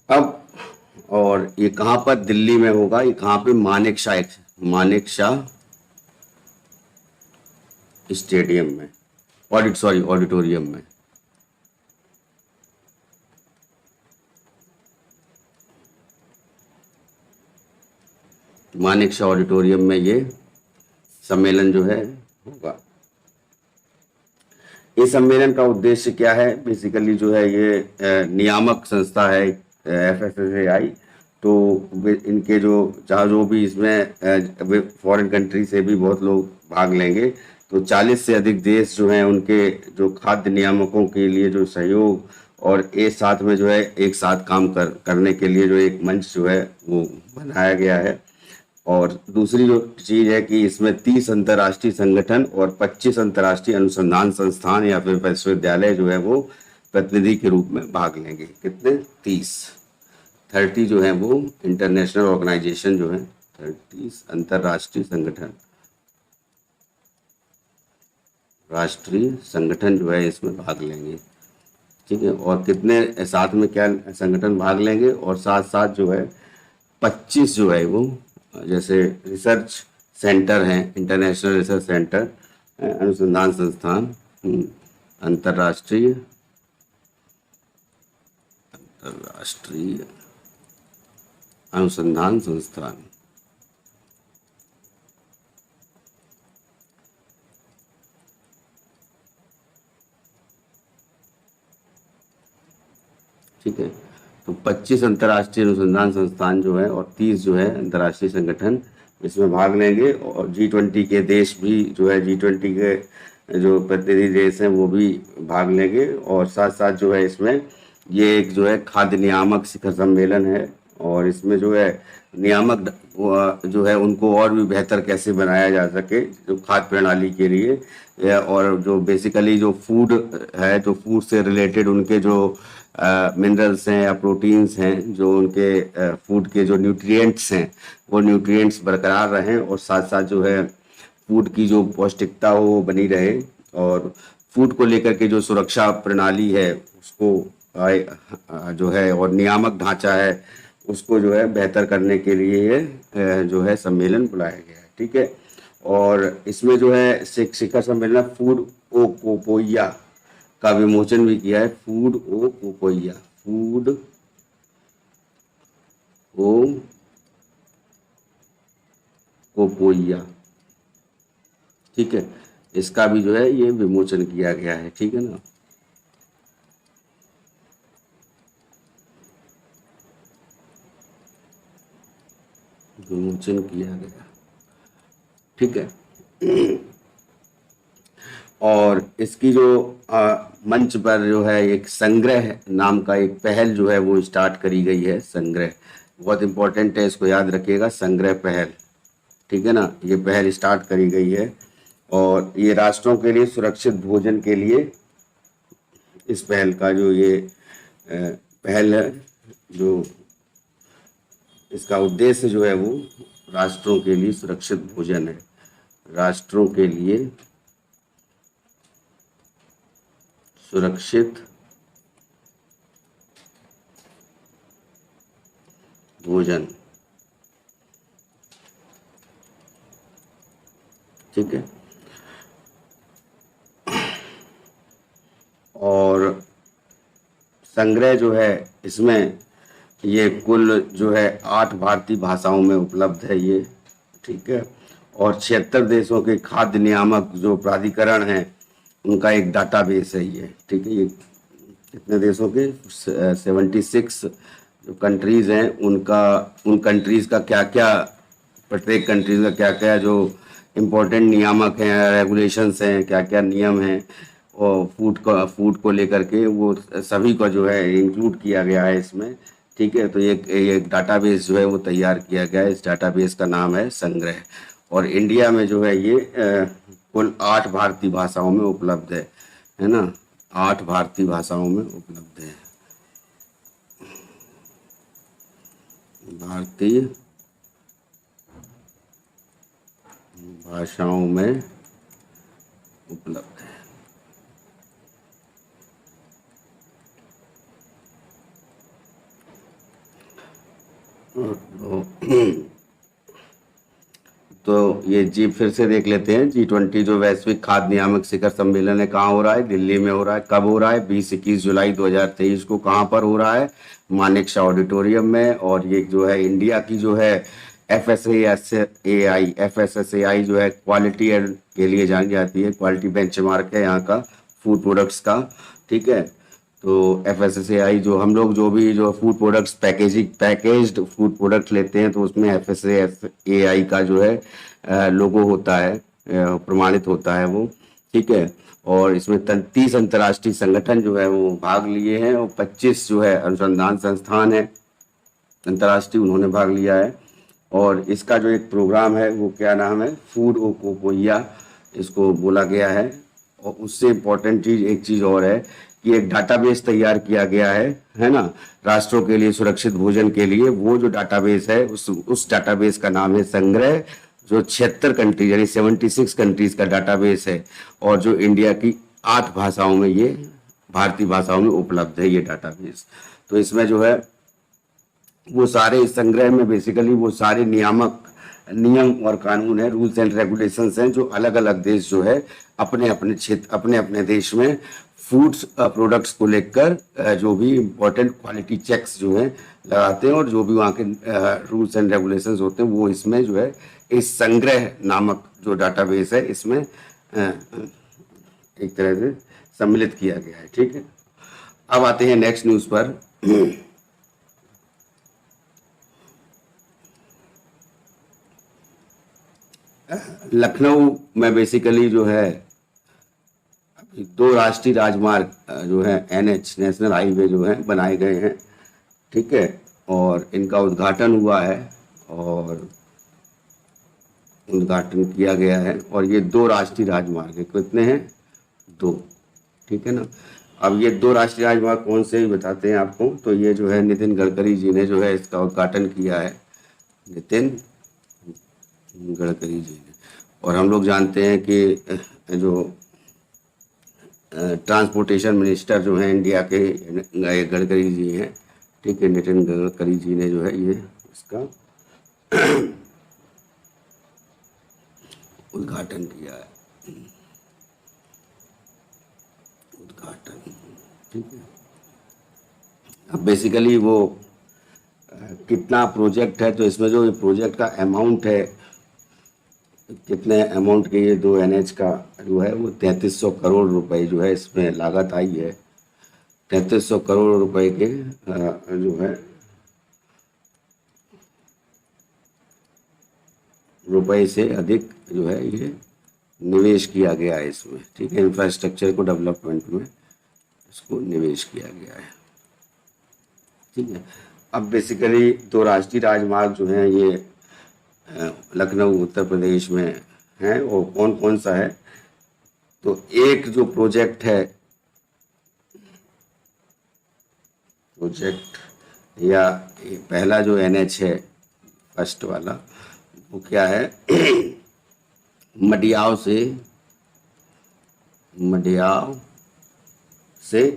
अब और ये कहाँ पर, दिल्ली में होगा, ये कहाँ पे, मानेकशॉ स्टेडियम में, ऑडिटोरियम में, मानेकशॉ ऑडिटोरियम में ये सम्मेलन जो है होगा। इस सम्मेलन का उद्देश्य क्या है, बेसिकली जो है ये नियामक संस्था है FSSAI। तो इनके जो भी इसमें फॉरेन कंट्री से भी बहुत लोग भाग लेंगे। तो 40 से अधिक देश जो हैं उनके जो खाद्य नियामकों के लिए जो सहयोग और एक साथ में जो है एक साथ काम करने के लिए जो एक मंच जो है वो बनाया गया है। और दूसरी जो चीज है कि इसमें 30 अंतर्राष्ट्रीय संगठन और 25 अंतर्राष्ट्रीय अनुसंधान संस्थान या फिर विश्वविद्यालय जो है वो प्रतिनिधि के रूप में भाग लेंगे। कितने, 30 जो है वो इंटरनेशनल ऑर्गेनाइजेशन जो है, 30 अंतर्राष्ट्रीय संगठन, राष्ट्रीय संगठन जो है इसमें भाग लेंगे, ठीक है। और कितने साथ में क्या संगठन भाग लेंगे, और साथ साथ जो है 25 जो है वो जैसे रिसर्च सेंटर हैं, इंटरनेशनल रिसर्च सेंटर, अनुसंधान संस्थान, अंतर्राष्ट्रीय अनुसंधान संस्थान, ठीक है। तो 25 अंतर्राष्ट्रीय अनुसंधान संस्थान जो है और 30 जो है अंतर्राष्ट्रीय संगठन इसमें भाग लेंगे। और G20 के देश भी जो है, G20 के जो प्रतिनिधि देश हैं वो भी भाग लेंगे। और साथ साथ जो है इसमें ये एक जो है खाद्य नियामक शिखर सम्मेलन है, और इसमें जो है नियामक जो है उनको और भी बेहतर कैसे बनाया जा सके जो खाद्य प्रणाली के लिए, और जो बेसिकली जो फूड है, जो फूड से रिलेटेड उनके जो मिनरल्स हैं या प्रोटीन्स हैं, जो उनके फूड के जो न्यूट्रिएंट्स हैं वो न्यूट्रिएंट्स बरकरार रहें, और साथ साथ जो है फूड की जो पौष्टिकता हो वो बनी रहे, और फूड को लेकर के जो सुरक्षा प्रणाली है उसको जो है और नियामक ढांचा है उसको जो है बेहतर करने के लिए ये जो है सम्मेलन बुलाया गया है, ठीक है। और इसमें जो है शिखर सम्मेलन फूड ओ कोपोइया का विमोचन भी किया है। फूड ओ कोपोइया, फूड ओ कोपोइया, ठीक है। इसका भी जो है ये विमोचन किया गया है, ठीक है ना। विमोचन किया गया, ठीक है। और इसकी जो मंच पर जो है एक संग्रह नाम का एक पहल जो है वो स्टार्ट करी गई है। संग्रह बहुत इंपॉर्टेंट है, इसको याद रखिएगा, संग्रह पहल, ठीक है ना। ये पहल स्टार्ट करी गई है और ये राष्ट्रों के लिए सुरक्षित भोजन के लिए इस पहल का जो ये पहल है, जो इसका उद्देश्य जो है वो राष्ट्रों के लिए सुरक्षित भोजन है। राष्ट्रों के लिए सुरक्षित भोजन, ठीक है। और संग्रह जो है इसमें ये कुल जो है 8 भारतीय भाषाओं में उपलब्ध है ये, ठीक है। और 76 देशों के खाद्य नियामक जो प्राधिकरण हैं उनका एक डाटाबेस है ये, ठीक है। ये कितने देशों के 76 जो कंट्रीज़ हैं उनका, उन कंट्रीज़ का क्या क्या, प्रत्येक कंट्रीज़ का क्या क्या जो इम्पोर्टेंट नियामक हैं, रेगुलेशंस हैं, क्या क्या नियम हैं, और फूड को लेकर के वो सभी का जो है इंक्लूड किया गया है इसमें, ठीक है। तो ये डाटाबेस जो है वो तैयार किया गया है। इस डाटाबेस का नाम है संग्रह। और इंडिया में जो है ये कुल 8 भारतीय भाषाओं में उपलब्ध है ना। 8 भारतीय भाषाओं में उपलब्ध है, भारतीय भाषाओं में उपलब्ध है। तो ये जी फिर से देख लेते हैं। G20 जो वैश्विक खाद्य नियामक शिखर सम्मेलन है, कहाँ हो रहा है? दिल्ली में हो रहा है। कब हो रहा है? 20-21 जुलाई 2023 को। कहाँ पर हो रहा है? मानेक शॉ ऑडिटोरियम में। और ये जो है इंडिया की जो है FSSAI जो है क्वालिटी के लिए जानी जाती है, क्वालिटी बेंचमार्क है यहाँ का फूड प्रोडक्ट्स का, ठीक है। तो FSSAI जो हम लोग जो भी जो food products packaged food product लेते हैं तो उसमें FSSAI का जो है लोगो होता है, प्रमाणित होता है वो, ठीक है। और इसमें 30 अंतर्राष्ट्रीय संगठन जो है वो भाग लिए हैं और 25 जो है अनुसंधान संस्थान है अंतर्राष्ट्रीय, उन्होंने भाग लिया है। और इसका जो एक प्रोग्राम है वो क्या नाम है? फूड ओकोकोइया इसको बोला गया है। और उससे इम्पोर्टेंट चीज़ एक चीज़ और है कि एक डाटाबेस तैयार किया गया है ना, राष्ट्रों के लिए सुरक्षित भोजन के लिए। वो जो डाटाबेस है उस डाटाबेस का नाम है संग्रह, जो 76 कंट्रीज यानी 76 कंट्रीज का डाटाबेस है। और जो इंडिया की 8 भाषाओं में, ये भारतीय भाषाओं में उपलब्ध है ये डाटाबेस। तो इसमें जो है वो सारे, इस संग्रह में बेसिकली वो सारे नियम और कानून है, रूल्स एंड रेगुलेशंस हैं जो अलग अलग देश जो है अपने अपने क्षेत्र, अपने अपने देश में फूड्स प्रोडक्ट्स को लेकर जो भी इम्पोर्टेंट क्वालिटी चेक्स जो है लगाते हैं। और जो भी वहाँ के रूल्स एंड रेगुलेशंस होते हैं वो इसमें जो है इस संग्रह नामक जो डाटाबेस है इसमें एक तरह से सम्मिलित किया गया है, ठीक है। अब आते हैं नेक्स्ट न्यूज़ पर। लखनऊ में बेसिकली जो है 2 राष्ट्रीय राजमार्ग जो है NH नेशनल हाईवे जो है बनाए गए हैं, ठीक है। और इनका उद्घाटन हुआ है और उद्घाटन किया गया है। और ये 2 राष्ट्रीय राजमार्ग है। कितने हैं? 2, ठीक है ना। अब ये 2 राष्ट्रीय राजमार्ग कौन से बताते हैं आपको। तो ये जो है नितिन गडकरी जी ने जो है इसका उद्घाटन किया है, नितिन गडकरी जी ने। और हम लोग जानते हैं कि जो ट्रांसपोर्टेशन मिनिस्टर जो हैं इंडिया के गडकरी जी हैं, ठीक है। नितिन गडकरी जी ने जो है ये इसका उद्घाटन किया है, उद्घाटन, ठीक है। अब बेसिकली वो कितना प्रोजेक्ट है, तो इसमें जो प्रोजेक्ट का अमाउंट है कितने अमाउंट के ये 2 NH का जो है वो 3300 करोड़ रुपए जो है इसमें लागत आई है। 3300 करोड़ रुपए के जो है रुपए से अधिक जो है ये निवेश किया गया है इसमें, ठीक है। इंफ्रास्ट्रक्चर को डेवलपमेंट में इसको निवेश किया गया है, ठीक है। अब बेसिकली 2 राष्ट्रीय राजमार्ग जो हैं ये लखनऊ उत्तर प्रदेश में हैं, और कौन कौन सा है, तो एक जो प्रोजेक्ट है, प्रोजेक्ट या पहला जो NH है फर्स्ट वाला, वो क्या है मडियाव से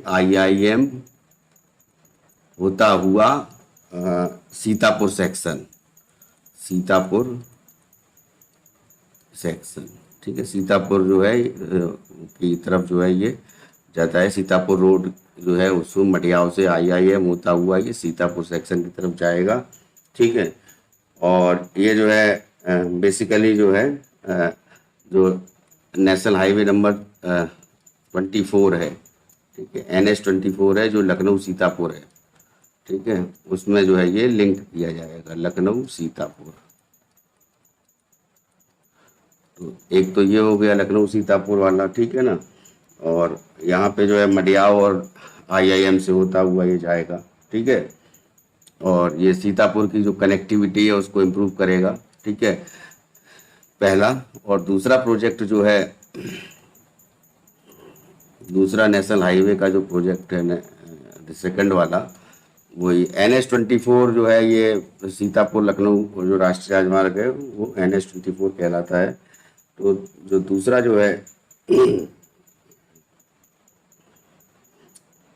IIM होता हुआ सीतापुर सेक्शन, ठीक है। सीतापुर जो है की तरफ जो है ये जाता है। सीतापुर रोड जो है उसको मडियाव से IIM होता हुआ ये सीतापुर सेक्शन की तरफ जाएगा, ठीक है। और ये जो है बेसिकली जो है जो नेशनल हाईवे नंबर 24 है, ठीक है, NH 24 है जो लखनऊ सीतापुर है, ठीक है, उसमें जो है ये लिंक किया जाएगा, लखनऊ सीतापुर। तो एक तो ये हो गया लखनऊ सीतापुर वाला, ठीक है ना। और यहाँ पे जो है मडियाव और IIM से होता हुआ ये जाएगा, ठीक है। और ये सीतापुर की जो कनेक्टिविटी है उसको इम्प्रूव करेगा, ठीक है, पहला। और दूसरा प्रोजेक्ट जो है, दूसरा नेशनल हाईवे का जो प्रोजेक्ट है सेकंड वाला, वही NH 24 जो है ये सीतापुर लखनऊ जो राष्ट्रीय राजमार्ग है वो NH 24 कहलाता है। तो जो दूसरा जो है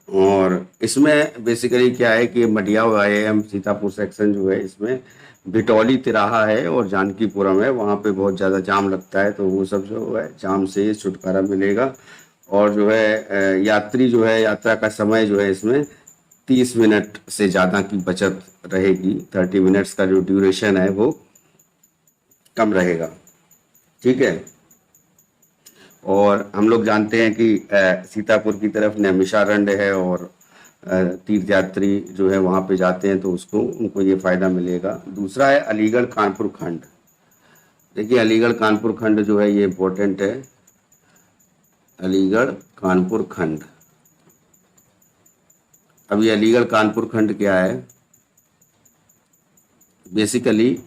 और इसमें बेसिकली क्या है कि मडियाव IIM सीतापुर सेक्शन जो है इसमें बिटौली तिराहा है और जानकीपुरम है, वहाँ पे बहुत ज़्यादा जाम लगता है, तो वो सब जो है जाम से छुटकारा मिलेगा। और जो है यात्री जो है यात्रा का समय जो है इसमें 30 मिनट से ज़्यादा की बचत रहेगी। 30 मिनट्स का जो ड्यूरेशन है वो कम रहेगा, ठीक है। और हम लोग जानते हैं कि सीतापुर की तरफ नैमिषारण्य है और तीर्थयात्री जो है वहाँ पे जाते हैं तो उनको ये फ़ायदा मिलेगा। दूसरा है अलीगढ़ कानपुर खंड। देखिए अलीगढ़ कानपुर खंड जो है ये इम्पोर्टेंट है, अलीगढ़ कानपुर खंड। अब ये अलीगढ़ कानपुर खंड क्या है, बेसिकली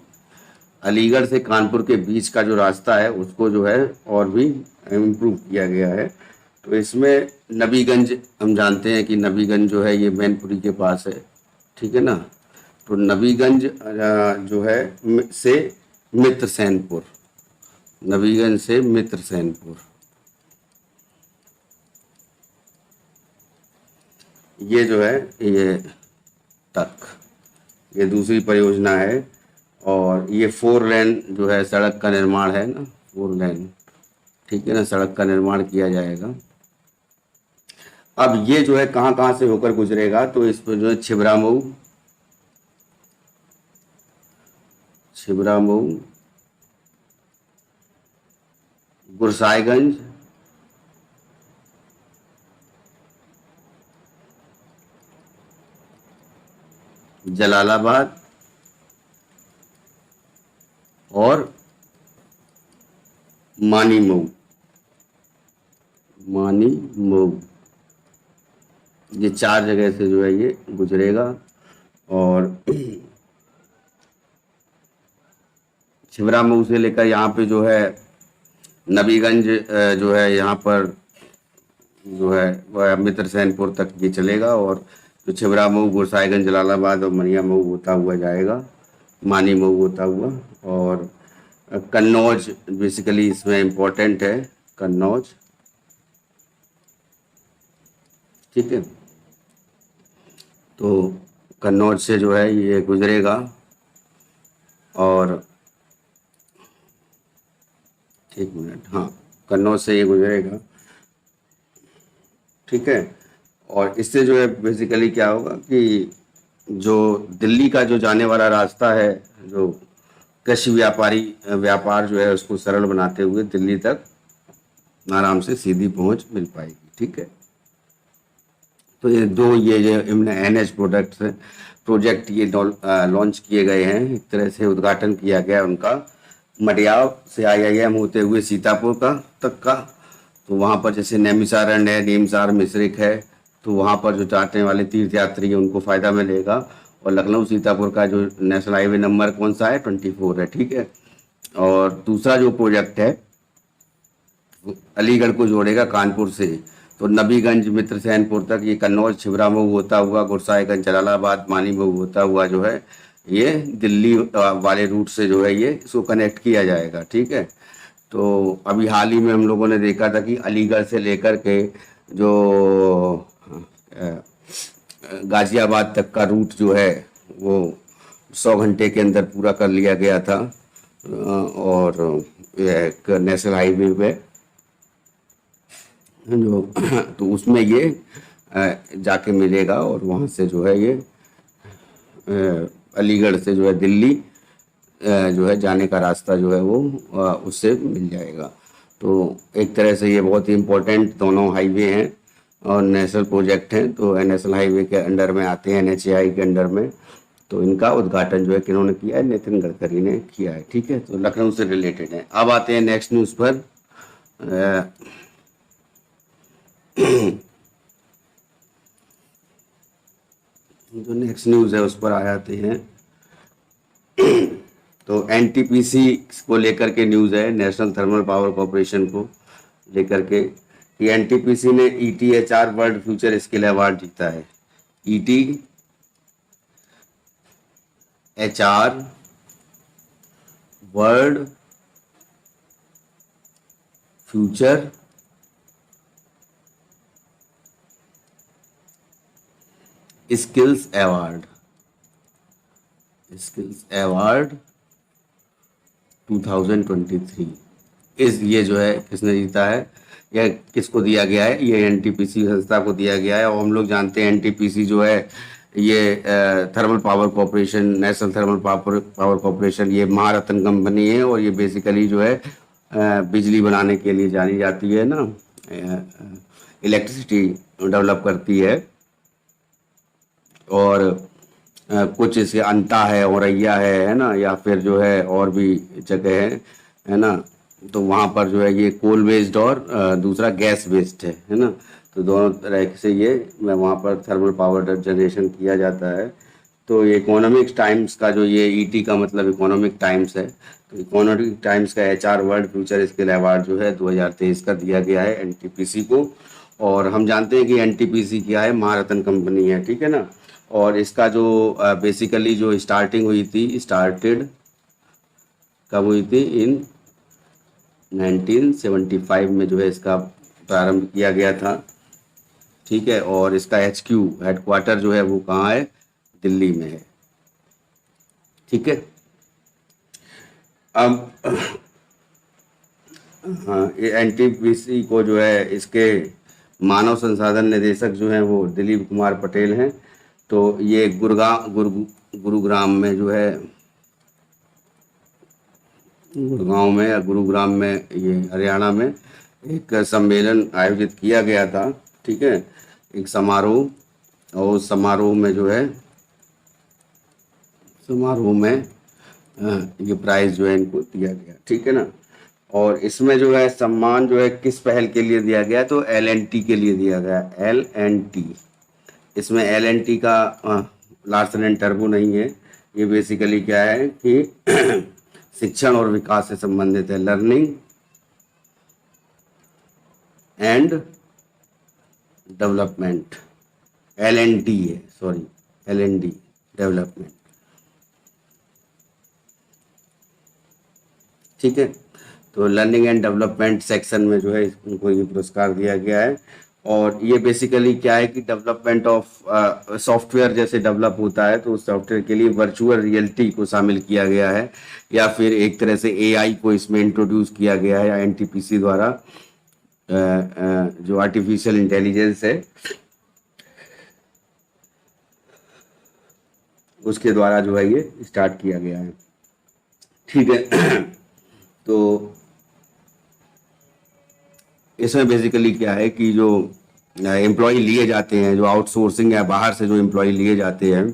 अलीगढ़ से कानपुर के बीच का जो रास्ता है उसको जो है और भी इम्प्रूव किया गया है। तो इसमें नबीगंज, हम जानते हैं कि नबीगंज जो है ये मैनपुरी के पास है, ठीक है ना। तो नबीगंज जो है से मित्रसेनपुर, नबीगंज से मित्रसेनपुर, ये जो है ये तक ये दूसरी परियोजना है। और ये 4 लेन जो है सड़क का निर्माण है ना, 4 लेन, ठीक है ना, सड़क का निर्माण किया जाएगा। अब ये जो है कहाँ कहाँ से होकर गुजरेगा, तो इस पर जो है छिबरामऊ, गुरसाईगंज, जलालाबाद और मानीमऊ, ये 4 जगह से जो है ये गुजरेगा। और छिबरामऊ से लेकर यहाँ पे जो है नबीगंज जो है यहाँ पर जो है वह मित्रसेनपुर तक ये चलेगा। और जो छिबरामऊ, गुरसाईगंज, जलालाबाद और मनियामऊ होता हुआ जाएगा, मानीमऊ होता हुआ। और कन्नौज बेसिकली इसमें इम्पोर्टेंट है, कन्नौज, ठीक है। तो कन्नौज से जो है ये गुजरेगा और एक मिनट, हाँ, कन्नौज से ये गुजरेगा, ठीक है। और इससे जो है बेसिकली क्या होगा कि जो दिल्ली का जो जाने वाला रास्ता है, जो कृषि व्यापार जो है उसको सरल बनाते हुए दिल्ली तक आराम से सीधी पहुंच मिल पाएगी। ठीक है, तो ये दो ये जो NH प्रोजेक्ट ये लॉन्च किए गए हैं, एक तरह से उद्घाटन किया गया उनका मडियाव से IIM होते हुए सीतापुर का तक का। तो वहाँ पर जैसे नैमिषारण्य है, नीमसार, मिश्रिक है, तो वहाँ पर जो जाने वाले तीर्थयात्री हैं उनको फ़ायदा मिलेगा। और लखनऊ सीतापुर का जो नेशनल हाईवे नंबर कौन सा है, 24 है। ठीक है, और दूसरा जो प्रोजेक्ट है अलीगढ़ को जोड़ेगा कानपुर से, तो नबीगंज मित्रसैनपुर तक ये कन्नौज छिबरामऊ होता हुआ गुरसाहिबगंज जलालाबाद मानीमऊ होता हुआ जो है ये दिल्ली वाले रूट से जो है ये इसको कनेक्ट किया जाएगा। ठीक है, तो अभी हाल ही में हम लोगों ने देखा था कि अलीगढ़ से लेकर के जो गाजियाबाद तक का रूट जो है वो 100 घंटे के अंदर पूरा कर लिया गया था। और एक नेशनल हाईवे पे जो तो उसमें ये जाके मिलेगा और वहाँ से जो है ये अलीगढ़ से जो है दिल्ली जो है जाने का रास्ता जो है वो उससे मिल जाएगा। तो एक तरह से ये बहुत ही इम्पोर्टेंट दोनों हाईवे हैं और नेशनल प्रोजेक्ट हैं, तो नेशनल हाईवे के अंडर में आते हैं, NHAI के अंडर में। तो इनका उद्घाटन जो है किन्होंने किया है, नितिन गडकरी ने किया है। ठीक है, तो लखनऊ से रिलेटेड है। अब आते हैं नेक्स्ट न्यूज़ पर। जो नेक्स्ट न्यूज़ है उस पर आ जाते हैं। तो NTPC को लेकर के न्यूज़ है, नेशनल थर्मल पावर कॉरपोरेशन को लेकर के कि NTPC ने ETHR world future skill award जीता है। ETHR world future skills award 2023 ये जो है किसने जीता है, यह किसको दिया गया है, ये NTPC संस्था को दिया गया है। और हम लोग जानते हैं NTPC जो है ये thermal power corporation, national thermal power corporation, ये महारत्न कंपनी है और ये बेसिकली जो है बिजली बनाने के लिए जानी जाती है ना, इलेक्ट्रिसिटी डेवलप करती है। और कुछ इसे अंता है, औरैया है ना, या फिर जो है और भी जगह है ना। तो वहाँ पर जो है ये कोल बेस्ड और दूसरा गैस बेस्ड है ना। तो दोनों तरह से ये वहाँ पर थर्मल पावर जनरेशन किया जाता है। तो ये इकोनॉमिक टाइम्स का जो ये ET का मतलब इकोनॉमिक टाइम्स है, तो इकोनॉमिक टाइम्स का HR world future skill award जो है 2023 का दिया गया है NTPC को। और हम जानते हैं कि NTPC क्या है, महारत्न कंपनी है। ठीक है ना। और इसका जो बेसिकली जो स्टार्टेड कब हुई थी, इन 1975 में जो है इसका प्रारंभ किया गया था। ठीक है, और इसका हेडक्वार्टर जो है वो कहाँ है, दिल्ली में है। ठीक है, अब हाँ, ये NTPC को जो है इसके मानव संसाधन निदेशक जो हैं वो दिलीप कुमार पटेल हैं। तो ये गुरुग्राम में जो है, गुड़गांव में या गुरुग्राम में, ये हरियाणा में एक सम्मेलन आयोजित किया गया था। ठीक है, एक समारोह, और उस समारोह में जो है ये प्राइज जो है इनको दिया गया। ठीक है ना। और इसमें जो है सम्मान जो है किस पहल के लिए दिया गया, तो LNT के लिए दिया गया, LNT। इसमें LNT का लार्सन एंड टर्बो नहीं है, ये बेसिकली क्या है कि शिक्षण और विकास से संबंधित है, लर्निंग एंड डेवलपमेंट, LND है, सॉरी LND डेवलपमेंट। ठीक है, तो लर्निंग एंड डेवलपमेंट सेक्शन में जो है उनको ये पुरस्कार दिया गया है। और ये बेसिकली क्या है कि डेवलपमेंट ऑफ सॉफ्टवेयर जैसे डेवलप होता है, तो उस सॉफ्टवेयर के लिए वर्चुअल रियलिटी को शामिल किया गया है, या फिर एक तरह से AI को इसमें इंट्रोड्यूस किया गया है, या NTPC द्वारा जो आर्टिफिशियल इंटेलिजेंस है उसके द्वारा जो है ये स्टार्ट किया गया है। ठीक है। तो इसमें बेसिकली क्या है कि जो एम्प्लॉय लिए जाते हैं, जो आउटसोर्सिंग या बाहर से जो एम्प्लॉय लिए जाते हैं,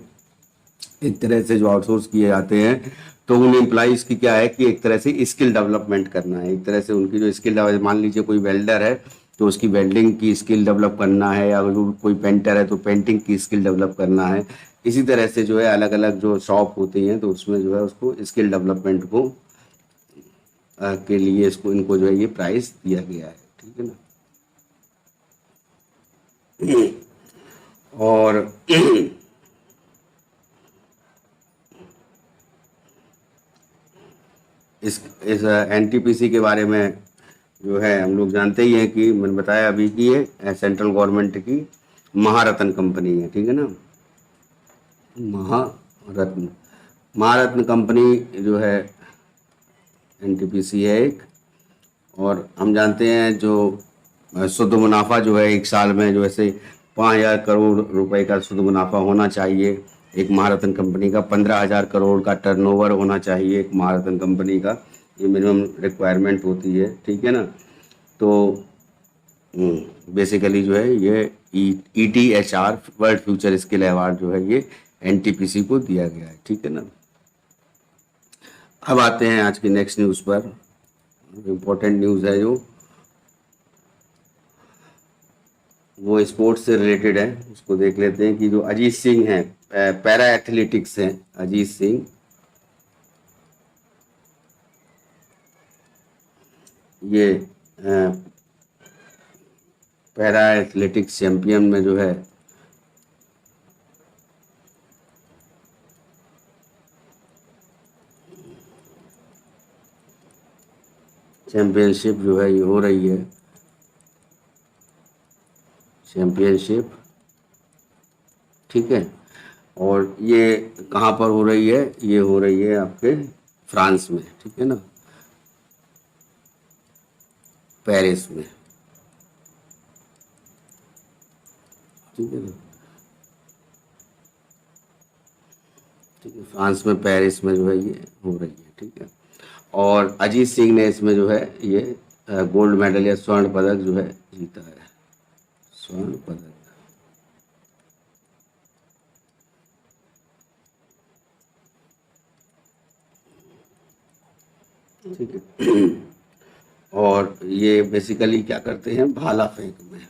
एक तरह से जो आउटसोर्स किए जाते हैं, तो उन एम्प्लॉइज की क्या है कि एक तरह से स्किल डेवलपमेंट करना है, एक तरह से उनकी जो स्किल, मान लीजिए कोई वेल्डर है तो उसकी वेल्डिंग की स्किल डेवलप करना है, या अगर कोई पेंटर है तो पेंटिंग की स्किल डेवलप करना है। इसी तरह से जो है अलग अलग जो शॉप होती हैं तो उसमें जो है उसको स्किल डेवलपमेंट को के लिए इसको इनको जो है ये प्राइस दिया गया है, ठीक है ना। और इस एनटीपीसी के बारे में जो है हम लोग जानते ही हैं कि मैंने बताया अभी कि ये सेंट्रल गवर्नमेंट की महारत्न कंपनी है, ठीक है ना। महारत्न महारत्न कंपनी जो है एनटीपीसी है एक। और हम जानते हैं जो शुद्ध मुनाफा जो है एक साल में जो ऐसे 5,000 करोड़ रुपए का शुद्ध मुनाफा होना चाहिए एक महारत्न कंपनी का। 15,000 करोड़ का टर्नओवर होना चाहिए एक महारत्न कंपनी का, ये मिनिमम रिक्वायरमेंट होती है, ठीक है ना। तो बेसिकली जो है ये ETHR world future skill award जो है ये एनटीपीसी को दिया गया है, ठीक है ना। अब आते हैं आज की नेक्स्ट न्यूज़ पर। इम्पोर्टेंट न्यूज़ है जो वो स्पोर्ट्स से रिलेटेड है, उसको देख लेते हैं कि जो अजीत सिंह हैं, पैरा एथलेटिक्स हैं अजीत सिंह, ये पैरा एथलेटिक्स चैंपियन में जो है चैंपियनशिप जो है ये हो रही है, चैंपियनशिप, ठीक है। और ये कहाँ पर हो रही है, ये हो रही है आपके फ्रांस में, ठीक है ना, पेरिस में, ठीक है ना, ठीक है, फ्रांस में पेरिस में जो है ये हो रही है, ठीक है। और अजीत सिंह ने इसमें जो है ये गोल्ड मेडल या स्वर्ण पदक जो है जीता है, स्वर्ण पदक, ठीक है। और ये बेसिकली क्या करते हैं, भाला फेंक में,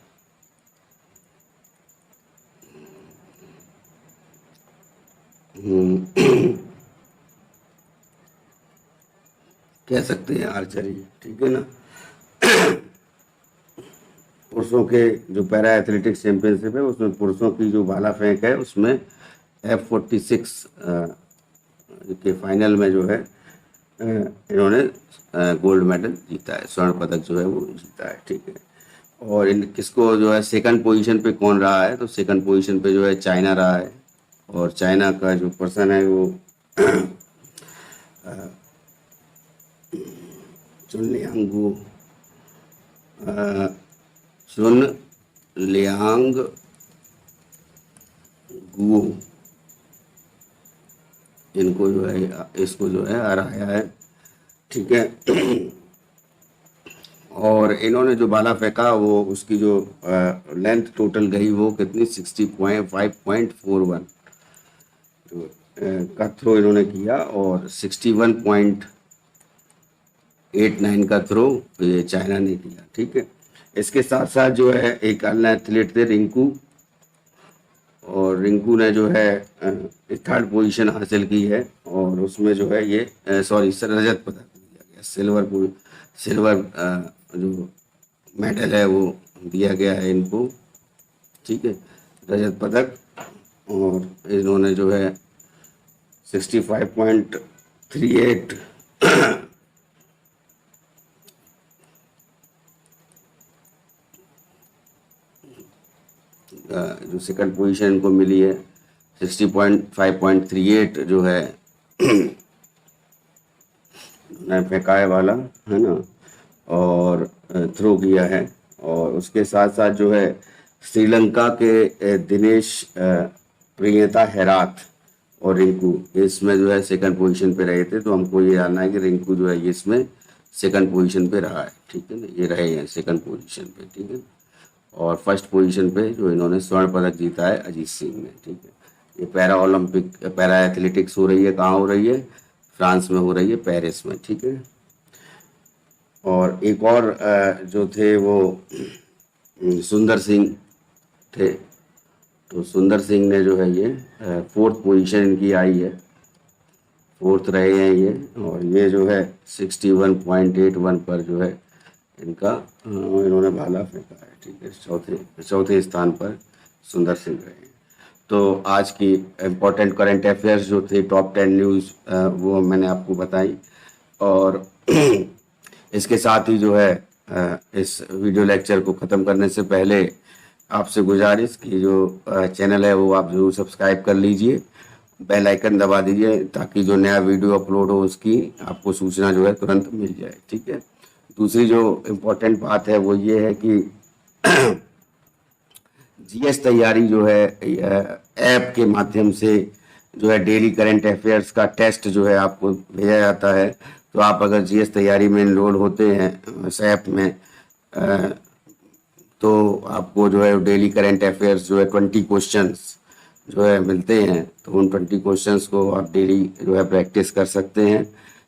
कह सकते हैं आर्चरी, ठीक है ना। पुरुषों के जो पैरा एथलेटिक्स चैंपियनशिप है उसमें पुरुषों की जो भाला फेंक है उसमें F46 के फाइनल में जो है इन्होंने गोल्ड मेडल जीता है, स्वर्ण पदक जो है वो जीता है, ठीक है। और इन किसको जो है सेकंड पोजीशन पे कौन रहा है, तो सेकंड पोजीशन पे जो है चाइना रहा है। और चाइना का जो पर्सन है वो चुनलियांगू चुन लियांग गु, इनको जो है इसको जो है हराया है, ठीक है। और इन्होंने जो भाला फेंका वो उसकी जो लेंथ टोटल गई वो कितनी 60.5.41 का थ्रो इन्होंने किया, और 61.89 का थ्रो ये चाइना ने किया, ठीक है। इसके साथ साथ जो है एक अन्य एथलीट थे रिंकू, और रिंकू ने जो है थर्ड पोजीशन हासिल की है, और उसमें जो है ये रजत पदक दिया गया, सिल्वर जो मेडल है वो दिया गया है इनको, ठीक है, रजत पदक। और इन्होंने जो है 65.38 जो सेकंड पोजीशन इनको मिली है 60.5.38 जो है फेंका है वाला, है ना, और थ्रो किया है। और उसके साथ साथ जो है श्रीलंका के दिनेश प्रियता हेराथ और रिंकू इसमें जो है सेकंड पोजीशन पे रहे थे। तो हमको ये जानना है कि रिंकू जो है ये इसमें सेकंड पोजीशन पे रहा है, ठीक है ना, ये रहे हैं सेकंड पोजीशन पे, ठीक है। और फर्स्ट पोजीशन पे जो इन्होंने स्वर्ण पदक जीता है अजीत सिंह ने, ठीक है। ये पैरा ओलंपिक पैरा एथलेटिक्स हो रही है, कहाँ हो रही है, फ्रांस में हो रही है, पेरिस में, ठीक है। और एक और जो थे वो सुंदर सिंह थे। तो सुंदर सिंह ने जो है ये फोर्थ पोजीशन इनकी आई है, फोर्थ रहे हैं ये। और ये जो है 61.81 पर जो है इनका इन्होंने भाला फेंका है, ठीक है। चौथे स्थान पर सुंदर सिंह रहे हैं। तो आज की इम्पोर्टेंट करंट अफेयर्स जो थे, टॉप 10 न्यूज़, वो मैंने आपको बताई। और इसके साथ ही जो है इस वीडियो लेक्चर को ख़त्म करने से पहले आपसे गुजारिश कि जो चैनल है वो आप ज़रूर सब्सक्राइब कर लीजिए, बेल आइकन दबा दीजिए, ताकि जो नया वीडियो अपलोड हो उसकी आपको सूचना जो है तुरंत मिल जाए, ठीक है। दूसरी जो इम्पोर्टेंट बात है वो ये है कि जीएस तैयारी जो है ऐप के माध्यम से जो है डेली करंट अफेयर्स का टेस्ट जो है आपको भेजा जाता है। तो आप अगर जीएस तैयारी में इनरोल होते हैं इस ऐप में तो आपको जो है डेली करंट अफेयर्स जो है 20 क्वेश्चंस जो है मिलते हैं। तो उन 20 क्वेश्चंस को आप डेली जो है प्रैक्टिस कर सकते हैं।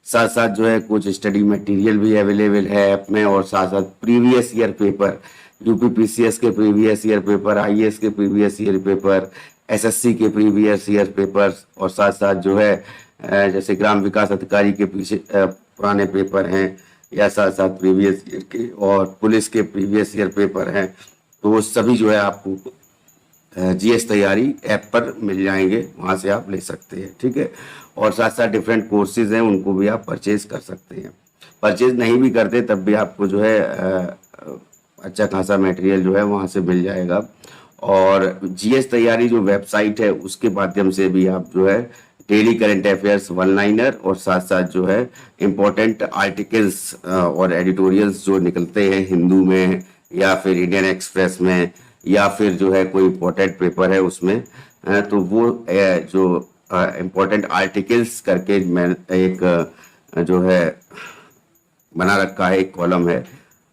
साथ साथ जो है कुछ स्टडी मटेरियल भी अवेलेबल है ऐप में, और साथ साथ प्रीवियस ईयर पेपर, यूपीपीसीएस के प्रीवियस ईयर पेपर, आईएएस के प्रीवियस ईयर पेपर, एसएससी के प्रीवियस ईयर पेपर्स, और साथ साथ जो है जैसे ग्राम विकास अधिकारी के पीछे पुराने पेपर हैं, या साथ साथ प्रीवियस ईयर के और पुलिस के प्रीवियस ईयर पेपर हैं। तो वो सभी जो है आपको जीएस तैयारी ऐप पर मिल जाएंगे, वहाँ से आप ले सकते हैं, ठीक है। और साथ साथ डिफरेंट कोर्सेज हैं, उनको भी आप परचेज कर सकते हैं। परचेज नहीं भी करते तब भी आपको जो है अच्छा खासा मटेरियल जो है वहाँ से मिल जाएगा। और जीएस तैयारी जो वेबसाइट है उसके माध्यम से भी आप जो है daily current affairs one liner और साथ साथ जो है इम्पोर्टेंट आर्टिकल्स और एडिटोरियल्स जो निकलते हैं हिंदू में या फिर इंडियन एक्सप्रेस में या फिर जो है कोई इम्पोर्टेंट पेपर है उसमें, तो वो जो इम्पोर्टेंट आर्टिकल्स करके मैं एक जो है बना रखा है, एक कॉलम है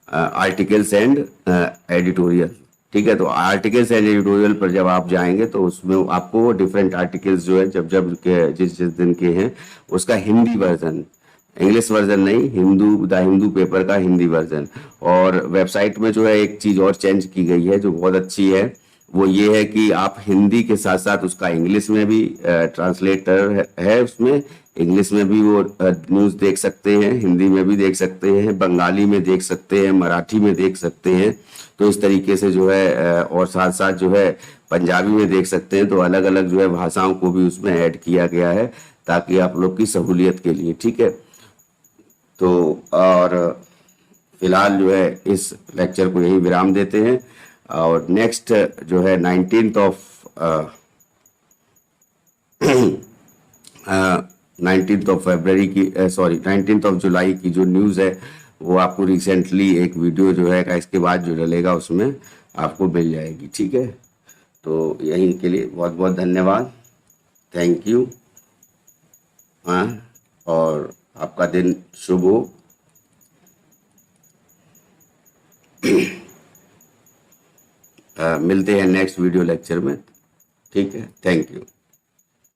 आर्टिकल्स एंड एडिटोरियल, ठीक है। तो आर्टिकल्स एंड एडिटोरियल पर जब आप जाएंगे तो उसमें आपको डिफरेंट आर्टिकल्स जो है जब के जिस दिन के हैं उसका हिंदी वर्जन, इंग्लिश वर्जन नहीं, द हिंदू पेपर का हिंदी वर्जन। और वेबसाइट में जो है एक चीज़ और चेंज की गई है जो बहुत अच्छी है, वो ये है कि आप हिंदी के साथ साथ उसका इंग्लिश में भी ट्रांसलेटर है उसमें, इंग्लिश में भी वो न्यूज़ देख सकते हैं, हिंदी में भी देख सकते हैं, बंगाली में देख सकते हैं, मराठी में देख सकते हैं। तो इस तरीके से जो है और साथ साथ जो है पंजाबी में देख सकते हैं। तो अलग अलग जो है भाषाओं को भी उसमें ऐड किया गया है ताकि आप लोग की सहूलियत के लिए, ठीक है। तो और फिलहाल जो है इस लेक्चर को यही विराम देते हैं, और नेक्स्ट जो है 19th ऑफ फरवरी की 19th ऑफ जुलाई की जो न्यूज़ है वो आपको रिसेंटली एक वीडियो जो है इसके बाद जो डलेगा उसमें आपको मिल जाएगी, ठीक है। तो यहीं के लिए बहुत बहुत धन्यवाद, थैंक यू। हाँ, और आपका दिन शुभ हो। मिलते हैं नेक्स्ट वीडियो लेक्चर में, ठीक है, थैंक यू।